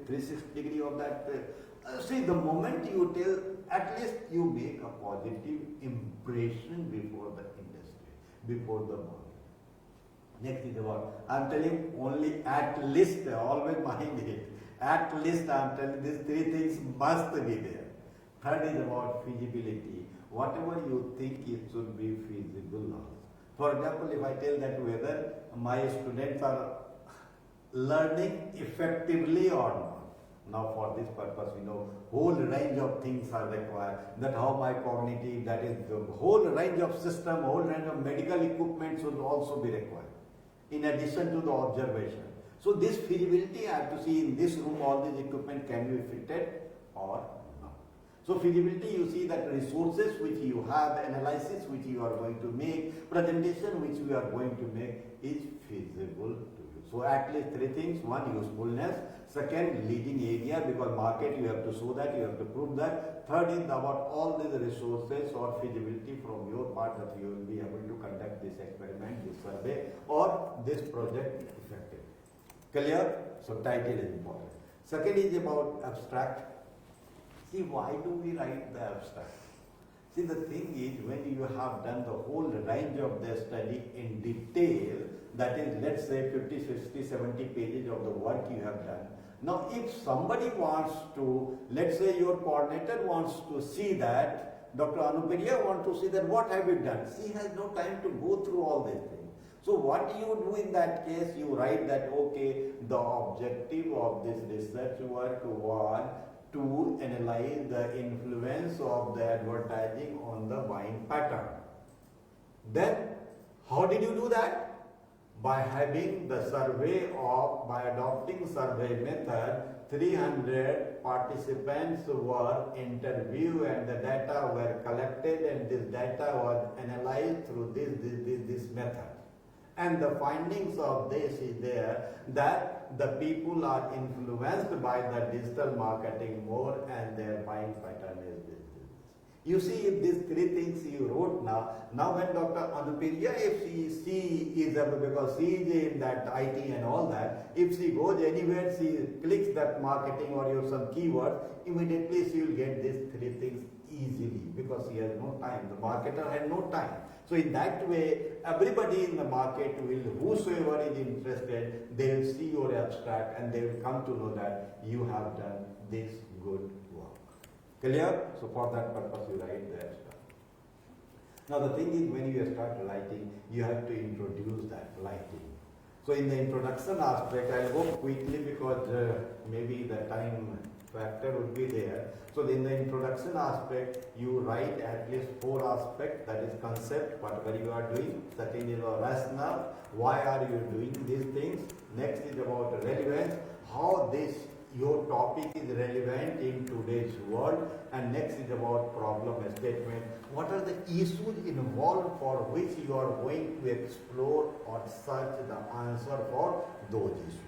360-degree of that. See, the moment you tell, at least you make a positive impression before the industry, before the market. Next is about, I am telling only at least, always mind it. At least I am telling these three things must be there. Third is about feasibility. Whatever you think it should be feasible. For example, if I tell that whether my students are learning effectively or not. Now for this purpose, we know whole range of things are required. That how my cognitive, that is the whole range of system, whole range of medical equipment should also be required. In addition to the observation. So this feasibility, I have to see in this room all this equipment can be fitted or not. So feasibility, you see that resources which you have, analysis which you are going to make, presentation which you are going to make is feasible to you. So at least three things. One, usefulness. Second, leading area, because market you have to show that, you have to prove that. Third is about all these resources or feasibility from your part that you will be able to conduct this experiment, this survey or this project effectively. Clear? So title is important. Second is about abstract. See, why do we write the abstract? See, the thing is, when you have done the whole range of the study in detail, that is, let's say 50, 60, 70 pages of the work you have done. Now, if somebody wants to, let's say your coordinator wants to see that, Dr. Anupriya wants to see that, what have you done? She has no time to go through all these things. So what you do in that case, you write that, okay, the objective of this research work was to analyze the influence of the advertising on the buying pattern. Then, how did you do that? By having the survey of, by adopting survey method, 300 participants were interviewed and the data were collected and this data was analyzed through this method. And the findings of this is there that the people are influenced by the digital marketing more and their buying pattern is this. You see, if these three things you wrote now when Dr. Anupriya, if she is, because she is in that IT and all that, if she goes anywhere, she clicks that marketing or your some keyword, immediately she will get these three things easily because she has no time. The marketer had no time. So in that way, everybody in the market will, whosoever is interested, they will see your abstract and they will come to know that you have done this good work. Clear? So for that purpose you write the abstract. Now the thing is, when you start writing, you have to introduce that writing. So in the introduction aspect, I'll go quickly because maybe the time factor would be there. So in the introduction aspect, you write at least 4 aspects, that is concept, whatever you are doing. Second is your rationale, why are you doing these things. Next is about relevance, how this your topic is relevant in today's world. And next is about problem statement, what are the issues involved for which you are going to explore or search the answer for those issues.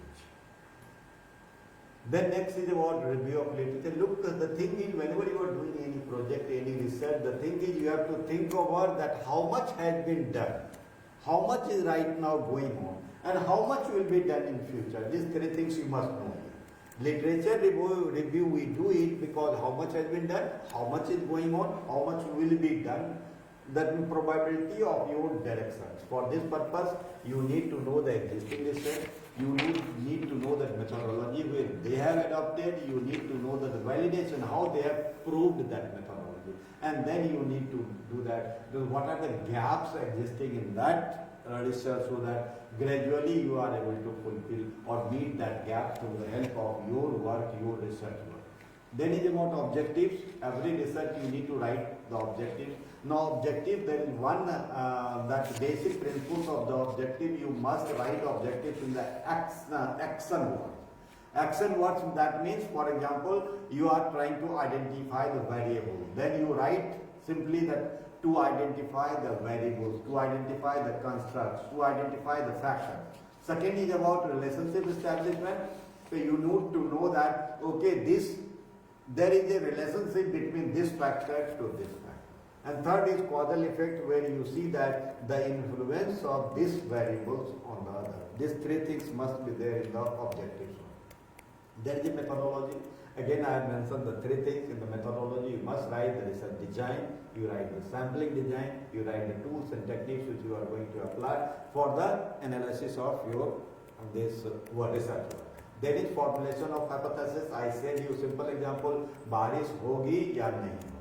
Then next is about review of literature. Look, the thing is, whenever you are doing any project, any research, the thing is you have to think over that how much has been done, how much is right now going on, and how much will be done in future. These three things you must know. Literature review, we do it because how much has been done, how much is going on, how much will be done. the probability of your directions. For this purpose, you need to know the existing research, you need to know the methodology where they have adopted, you need to know the validation, how they have proved that methodology. And then you need to do that. What are the gaps existing in that research so that gradually you are able to fulfill or meet that gap through the help of your work, your research work. Then is about objectives. Every research you need to write the objectives. Now objective, there is one that basic principles of the objective. You must write objectives in the action words. Action words, that means, for example, you are trying to identify the variable. Then you write simply that to identify the variables, to identify the constructs, to identify the factors. Second is about relationship establishment. So you need to know that, okay, there is a relationship between this factor to this factor. And third is causal effect, where you see that the influence of these variables on the other. These three things must be there in the objectives. There is a methodology. Again, I have mentioned the three things in the methodology. You must write the research design, you write the sampling design, you write the tools and techniques which you are going to apply for the analysis of your this research work. Then is formulation of hypothesis. I said you simple example, बारिश होगी या नहीं होगी.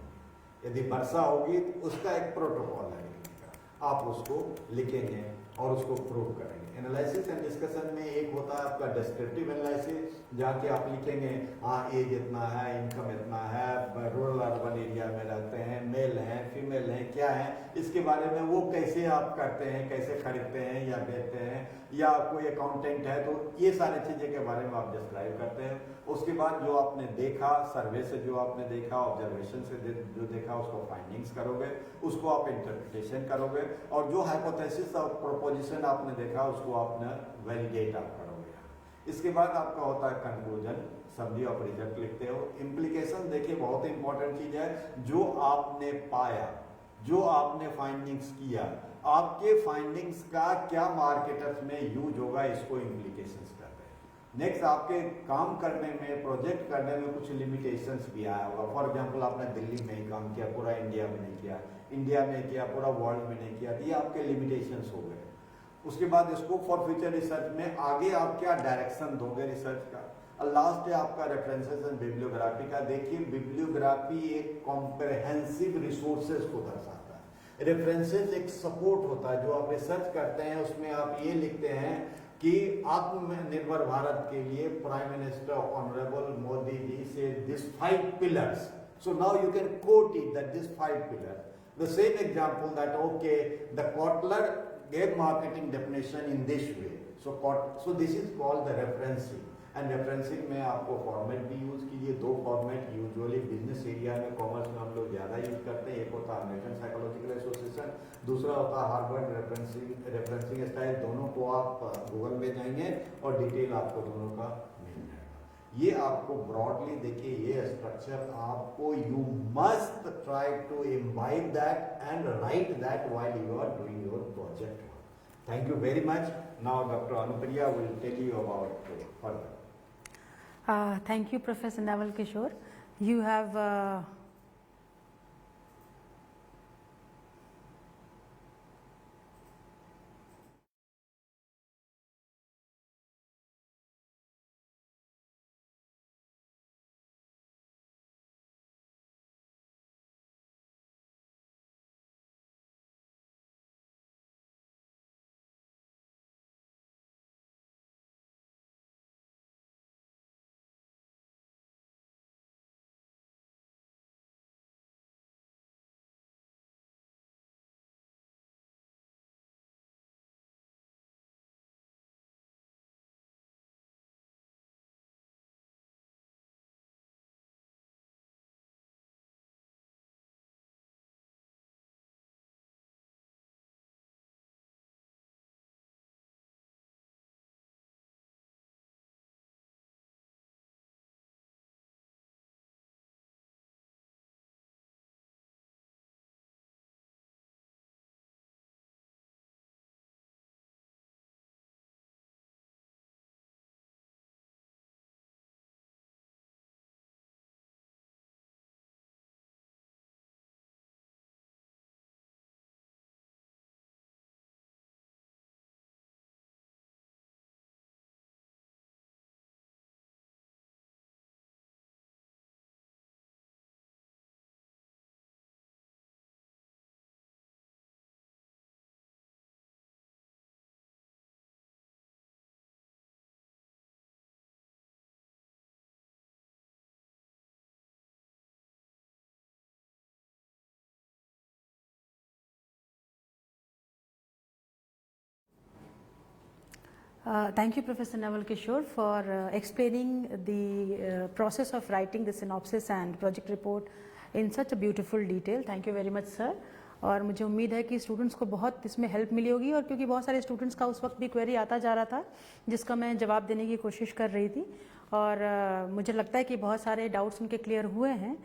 यदि वर्षा होगी तो उसका एक प्रोटोकॉल है लिखने का. आप उसको लिखेंगे और उसको प्रूव करेंगे. एनालिसिस एंड डिस्कशन में एक होता है आपका डिस्क्रिप्टिव एनालिसिस, जहाँ के आप लिखेंगे हाँ एज इतना है, इनकम इतना है, रूरल अर्बन एरिया में रहते हैं, मेल हैं, फीमेल हैं, क्या है, इसके बारे में वो कैसे आप करते हैं, कैसे खरीदते हैं या बेचते हैं, या कोई अकाउंटेंट है तो ये सारी चीज़ें के बारे में आप डिस्क्राइब करते हैं. उसके बाद जो आपने देखा, सर्वे से जो आपने देखा, ऑब्जर्वेशन से जो देखा, उसको फाइंडिंग्स करोगे, उसको आप इंटरप्रिटेशन करोगे, और जो हाइपोथेसिस और प्रोपोजिशन आपने देखा उसको आपने वैलिडेट आप करोगे. इसके बाद आपका होता है कंक्लूजन, समरी ऑफ रिजल्ट लिखते हो. इम्प्लीकेशन देखिए बहुत इंपॉर्टेंट चीज है. जो आपने पाया, जो आपने फाइंडिंग्स किया, आपके फाइंडिंग्स का क्या मार्केटर्स में यूज होगा, इसको इम्प्लीकेशंस कहते हैं. नेक्स्ट, आपके काम करने में, प्रोजेक्ट करने में कुछ लिमिटेशंस भी आया होगा. फॉर एग्जांपल आपने दिल्ली में ही काम किया, पूरा इंडिया में नहीं किया, इंडिया में किया, पूरा वर्ल्ड में नहीं किया, तो ये आपके लिमिटेशंस हो गए. उसके बाद स्कोप फॉर फ्यूचर रिसर्च में आगे आप क्या डायरेक्शन दोगे रिसर्च का. और लास्ट है आपका रेफरेंसेस एंड बिब्लियोग्राफी का. देखिए बिब्लियोग्राफी एक कॉम्प्रहेंसिव रिसोर्सेज को दर्शाता है. रेफरेंसेस एक सपोर्ट होता है. जो आप रिसर्च करते हैं उसमें आप ये लिखते हैं कि आत्मनिर्भर भारत के लिए prime minister honourable Modi ji से this 5 pillars. So now you can quote it that this 5 pillars. The same example that okay, the Kotler gave marketing definition in this way. So this is called the referencing. And referencing में आपको format भी use कीजिए. 2 format usually business area में, commerce में हम लोग ज़्यादा use करते हैं. एक होता है अमेरिकन साइकोलॉजिकल एसोसिएशन, दूसरा होता है हार्वर्ड रेफरेंसिंग स्टाइल. दोनों को आप गूगल में जाएंगे और डिटेल आपको दोनों का मिल जाएगा. ये आपको ब्रॉडली देखिए, ये स्ट्रक्चर आपको, you must try to imbibe that and write that while you are doing your project. Thank you very much. Now Dr. Anupriya will tell you about further. Thank you, Professor Naval Kishore. You have Thank you, Professor Naval Kishore, for explaining the process of writing the synopsis and project report in such a beautiful detail. Thank you very much, sir. और मुझे उम्मीद है कि students को बहुत इसमें help मिली होगी, और क्योंकि बहुत सारे स्टूडेंट्स का उस वक्त भी क्वेरी आता जा रहा था जिसका मैं जवाब देने की कोशिश कर रही थी, और मुझे लगता है कि बहुत सारे डाउट्स उनके क्लियर हुए हैं।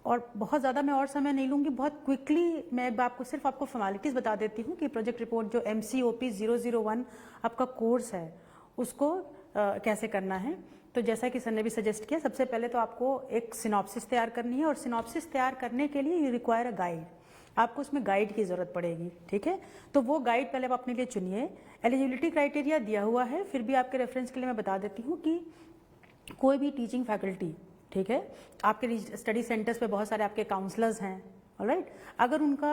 और बहुत ज़्यादा मैं और समय नहीं लूँगी, बहुत क्विकली मैं आपको फॉर्मेलिटीज़ बता देती हूँ कि प्रोजेक्ट रिपोर्ट जो MCOP 001 आपका कोर्स है उसको कैसे करना है। तो जैसा कि सर ने भी सजेस्ट किया, सबसे पहले तो आपको एक सिनॉप्सिस तैयार करनी है, और सिनॉप्सिस तैयार करने के लिए यू रिक्वायर अ गाइड। आपको उसमें गाइड की ज़रूरत पड़ेगी, ठीक है। तो वो गाइड पहले आप अपने लिए चुनिए। एलिजिबिलिटी क्राइटेरिया दिया हुआ है, फिर भी आपके रेफरेंस के लिए मैं बता देती हूँ कि कोई भी टीचिंग फैकल्टी, ठीक है, आपके स्टडी सेंटर्स पे बहुत सारे आपके काउंसलर्स हैं, ऑलराइट। अगर उनका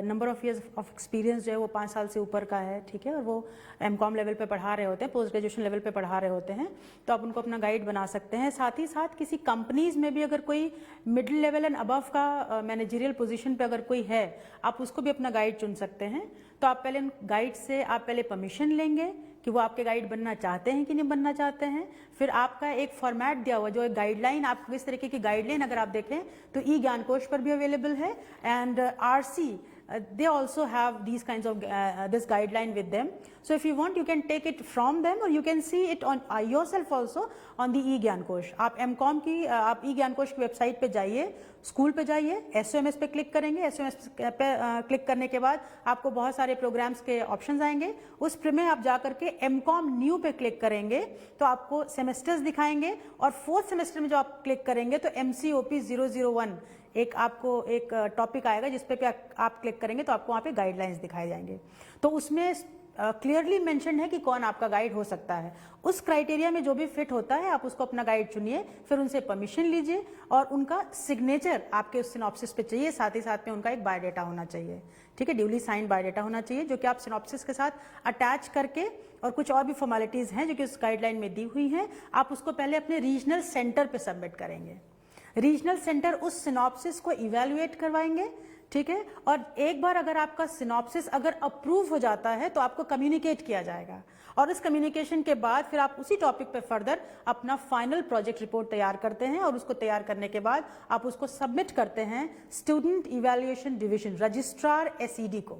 number of years of experience जो है वो 5 साल से ऊपर का है, ठीक है, और वो MCOM लेवल पे पढ़ा रहे होते हैं, पोस्ट ग्रेजुएशन लेवल पे पढ़ा रहे होते हैं, तो आप उनको अपना गाइड बना सकते हैं। साथ ही साथ किसी कंपनीज में भी अगर कोई मिडिल लेवल एंड अबव का मैनेजरियल पोजीशन पे अगर कोई है, आप उसको भी अपना गाइड चुन सकते हैं। तो आप पहले गाइड से आप पहले परमिशन लेंगे कि वो आपके गाइड बनना चाहते हैं कि नहीं बनना चाहते हैं। फिर आपका एक फॉर्मेट दिया हुआ जो एक गाइडलाइन, आपको इस तरीके की गाइडलाइन अगर आप देखें तो ज्ञान कोश पर भी अवेलेबल है, and RC they also have these kinds of this guideline with them. So if you want, you can take it from them, or you can see it on yourself also on the ज्ञान कोश। आप MCOM की आप ज्ञान कोश की website पे जाइए, स्कूल पे जाइए, SOMS पे क्लिक करेंगे। SOMS पे क्लिक करने के बाद आपको बहुत सारे प्रोग्राम्स के ऑप्शंस आएंगे, उस में आप जा करके MCOM न्यू पे क्लिक करेंगे तो आपको सेमेस्टर्स दिखाएंगे, और 4th सेमेस्टर में जो आप क्लिक करेंगे तो MCOP 001 एक आपको एक टॉपिक आएगा जिस पे आप क्लिक करेंगे तो आपको वहाँ पे गाइडलाइंस दिखाए जाएंगे। तो उसमें क्लियरली मेंशन है कि कौन आपका गाइड हो सकता है। उस क्राइटेरिया में जो भी फिट होता है आप उसको अपना गाइड चुनिए, फिर उनसे परमिशन लीजिए, और उनका सिग्नेचर आपके उस सिनॉप्सिस पे चाहिए। साथ ही साथ में उनका एक बायोडाटा होना चाहिए, ठीक है, ड्यूली साइंड बायोडाटा होना चाहिए, जो कि आप सिनॉप्सिस के साथ अटैच करके, और कुछ और भी फॉर्मेलिटीज़ हैं जो कि उस गाइडलाइन में दी हुई हैं, आप उसको पहले अपने रीजनल सेंटर पर सबमिट करेंगे। रीजनल सेंटर उस सिनॉप्सिस को इवैल्यूएट करवाएंगे, ठीक है, और एक बार अगर आपका सिनॉप्सिस अगर अप्रूव हो जाता है तो आपको कम्युनिकेट किया जाएगा, और इस कम्युनिकेशन के बाद फिर आप उसी टॉपिक पे फर्दर अपना फाइनल प्रोजेक्ट रिपोर्ट तैयार करते हैं, और उसको तैयार करने के बाद आप उसको सबमिट करते हैं student evaluation division, registrar SED को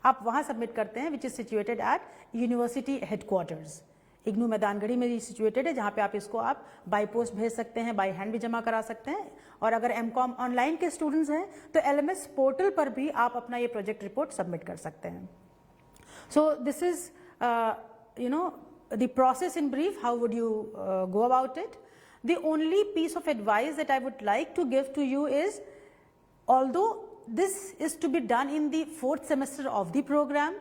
आप वहां सबमिट करते हैं, which is situated at university headquarters. IGNOU Maidangarhi में सिचुएटेड है, जहाँ पे आप इसको आप बाई पोस्ट भेज सकते हैं, बाई हैंड भी जमा करा सकते हैं, और अगर MCOM ऑनलाइन के स्टूडेंट्स हैं तो LMS पोर्टल पर भी आप अपना ये प्रोजेक्ट रिपोर्ट सबमिट कर सकते हैं। So this is the process in brief, how would you go about it. The only piece of advice that I would like to give to you is, although this is to be done in the 4th semester of the program,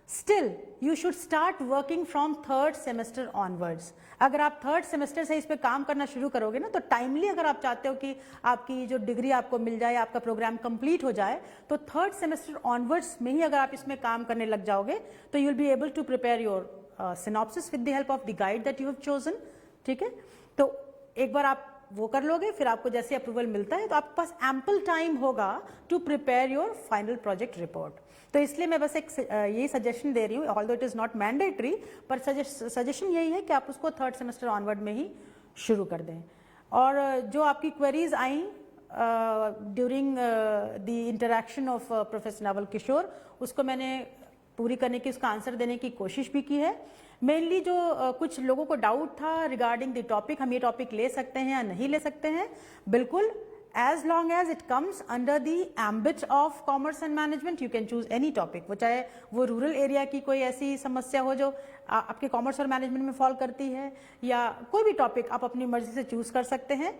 still you should start working from 3rd semester onwards. अगर आप 3rd semester से इस पे काम करना शुरू करोगे ना, तो टाइमली अगर आप चाहते हो कि आपकी जो डिग्री आपको मिल जाए, आपका प्रोग्राम कंप्लीट हो जाए, तो 3rd सेमेस्टर ऑनवर्ड्स में ही अगर आप इसमें काम करने लग जाओगे तो you will be able to prepare your synopsis with the help of the guide that you have chosen, ठीक है। तो एक बार आप वो कर लोगे, फिर आपको जैसे अप्रूवल मिलता है तो आपके पास एम्पल टाइम होगा to prepare your final project report. तो इसलिए मैं बस एक यही सजेशन दे रही हूँ, although it is not mandatory, पर सजेशन यही है कि आप उसको 3rd सेमेस्टर ऑनवर्ड में ही शुरू कर दें। और जो आपकी क्वेरीज आई during the interaction of professor Naval Kishore, उसको मैंने पूरी करने की, उसका आंसर देने की कोशिश भी की है। मेनली जो कुछ लोगों को डाउट था रिगार्डिंग द टॉपिक, हम ये टॉपिक ले सकते हैं या नहीं ले सकते हैं, बिल्कुल, as long as it comes under the ambit of commerce and management, you can choose any topic, वो चाहे वो रूरल एरिया की कोई ऐसी समस्या हो जो आपके कॉमर्स और मैनेजमेंट में फॉल करती है, या कोई भी टॉपिक आप अपनी मर्जी से चूज कर सकते हैं।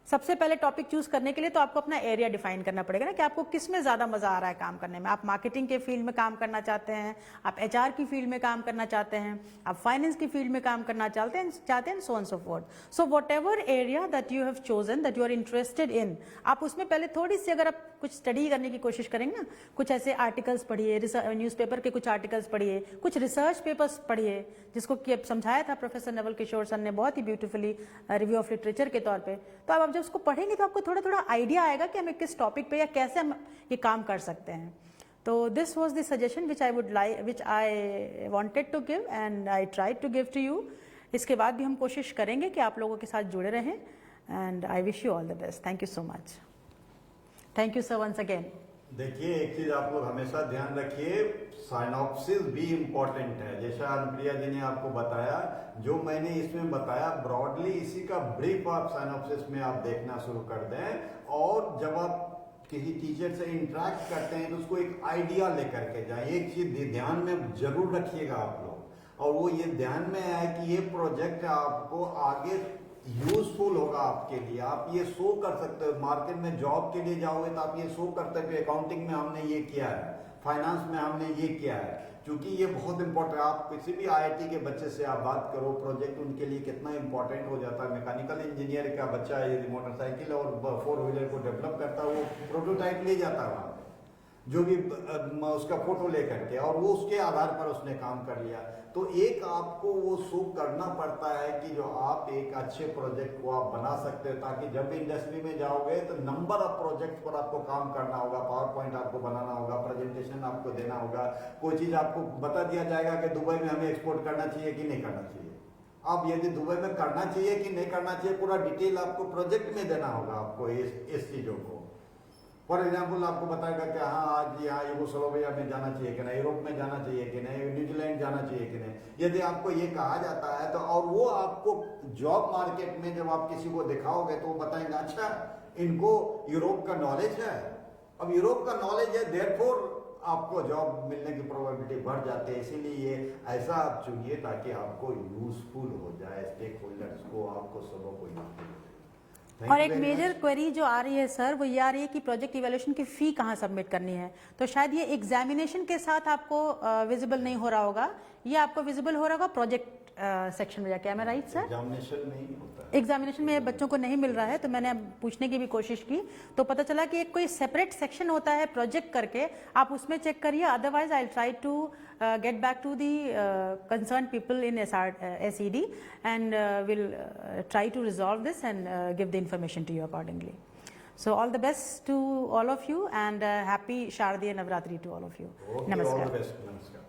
सबसे पहले टॉपिक चूज करने के लिए तो आपको अपना एरिया डिफाइन करना पड़ेगा ना, कि आपको किस में ज्यादा मजा आ रहा है काम करने में। आप मार्केटिंग के फील्ड में काम करना चाहते हैं, आप HR की फील्ड में काम करना चाहते हैं, आप फाइनेंस की फील्ड में काम करना चाहते हैं, so on so forth. So whatever area that you have chosen, that you are interested in, आप उसमें पहले थोड़ी सी अगर आप कुछ स्टडी करने की कोशिश करेंगे ना, कुछ ऐसे आर्टिकल्स पढ़िए, न्यूज़पेपर के कुछ आर्टिकल्स पढ़िए, कुछ रिसर्च पेपर्स पढ़िए, जिसको कि समझाया था प्रोफेसर नवल किशोर सर ने बहुत ही ब्यूटीफुली रिव्यू ऑफ लिटरेचर के तौर पे। तो अब जब उसको पढ़ेंगे तो आपको थोड़ा थोड़ा आइडिया आएगा कि हमें किस टॉपिक पे या कैसे हम ये काम कर सकते हैं। So this was the suggestion which I wanted to give and I tried to give to you. इसके बाद भी हम कोशिश करेंगे कि आप लोगों के साथ जुड़े रहें and I wish you all the best. Thank you so much. Thank you sir once again. देखिए, एक चीज आप लोग हमेशा ध्यान रखिए, साइनॉप्सिस भी इम्पोर्टेंट है। जैसा अनुप्रिया जी ने आपको बताया, जो मैंने इसमें बताया ब्रॉडली, इसी का ब्रीफ आप साइनॉप्सिस में आप देखना शुरू कर दें। और जब आप किसी टीचर से इंटरेक्ट करते हैं तो उसको एक आइडिया लेकर के जाए। एक चीज ध्यान में जरूर रखिएगा आप लोग, और वो ये ध्यान में है कि ये प्रोजेक्ट आपको आगे यूजफुल होगा आपके लिए। आप ये शो कर सकते हो, मार्केट में जॉब के लिए जाओगे तो आप ये शो करते हो कि अकाउंटिंग में हमने ये किया है, फाइनेंस में हमने ये किया है। क्योंकि ये बहुत इंपॉर्टेंट है। आप किसी भी आईआईटी के बच्चे से आप बात करो, प्रोजेक्ट उनके लिए कितना इंपॉर्टेंट हो जाता है। मैकेनिकल इंजीनियर का बच्चा यदि मोटरसाइकिल और 4 व्हीलर को डेवलप करता है, वो प्रोटोटाइप ले जाता है वहाँ, जो भी उसका फोटो लेकर के, और वो उसके आधार पर उसने काम कर लिया। तो एक आपको वो शो करना पड़ता है कि जो आप एक अच्छे प्रोजेक्ट को आप बना सकते हो, ताकि जब भी इंडस्ट्री में जाओगे तो नंबर ऑफ प्रोजेक्ट पर आपको काम करना होगा, पावर पॉइंट आपको बनाना होगा, प्रेजेंटेशन आपको देना होगा। कोई चीज आपको बता दिया जाएगा कि दुबई में हमें एक्सपोर्ट करना चाहिए कि नहीं करना चाहिए। अब यदि दुबई में करना चाहिए कि नहीं करना चाहिए, पूरा डिटेल आपको प्रोजेक्ट में देना होगा आपको इस चीजों को। फॉर एग्जाम्पल आपको बताएगा कि हाँ आज यहाँ यूगोस्लाविया में जाना चाहिए कि नहीं, यूरोप में जाना चाहिए कि नहीं, न्यूजीलैंड जाना चाहिए कि नहीं। यदि आपको ये कहा जाता है तो, और वो आपको जॉब मार्केट में जब आप किसी को दिखाओगे तो वो बताएंगे अच्छा इनको यूरोप का नॉलेज है। अब यूरोप का नॉलेज है, देयरफॉर आपको जॉब मिलने की प्रोबेबिलिटी बढ़ जाती है। इसीलिए ये ऐसा आप चुनिए ताकि आपको यूजफुल हो जाए, स्टेक होल्डर्स को, आपको सबों को यूजफुल हो। और एक मेजर क्वेरी जो आ रही है सर, वो ये आ रही है कि प्रोजेक्ट इवैल्यूएशन की फी कहाँ सबमिट करनी है। तो शायद ये एग्जामिनेशन के साथ आपको विजिबल नहीं हो रहा होगा, ये आपको विजिबल हो रहा होगा प्रोजेक्ट सेक्शन में जाके। मैं राइट सर? एग्जामिनेशन नहीं होता है। एग्जामिनेशन में बच्चों को नहीं मिल रहा है, तो मैंने अब पूछने की भी कोशिश की तो पता चला कि एक कोई सेपरेट सेक्शन होता है प्रोजेक्ट करके, आप उसमें चेक करिए। Otherwise I try to get back to the concerned people in SED and will try to resolve this and give the information to you accordingly. So all the best to all of you and happy Shardiya Navratri to all of you. Okay, Namaskar. all the best. Namaskar.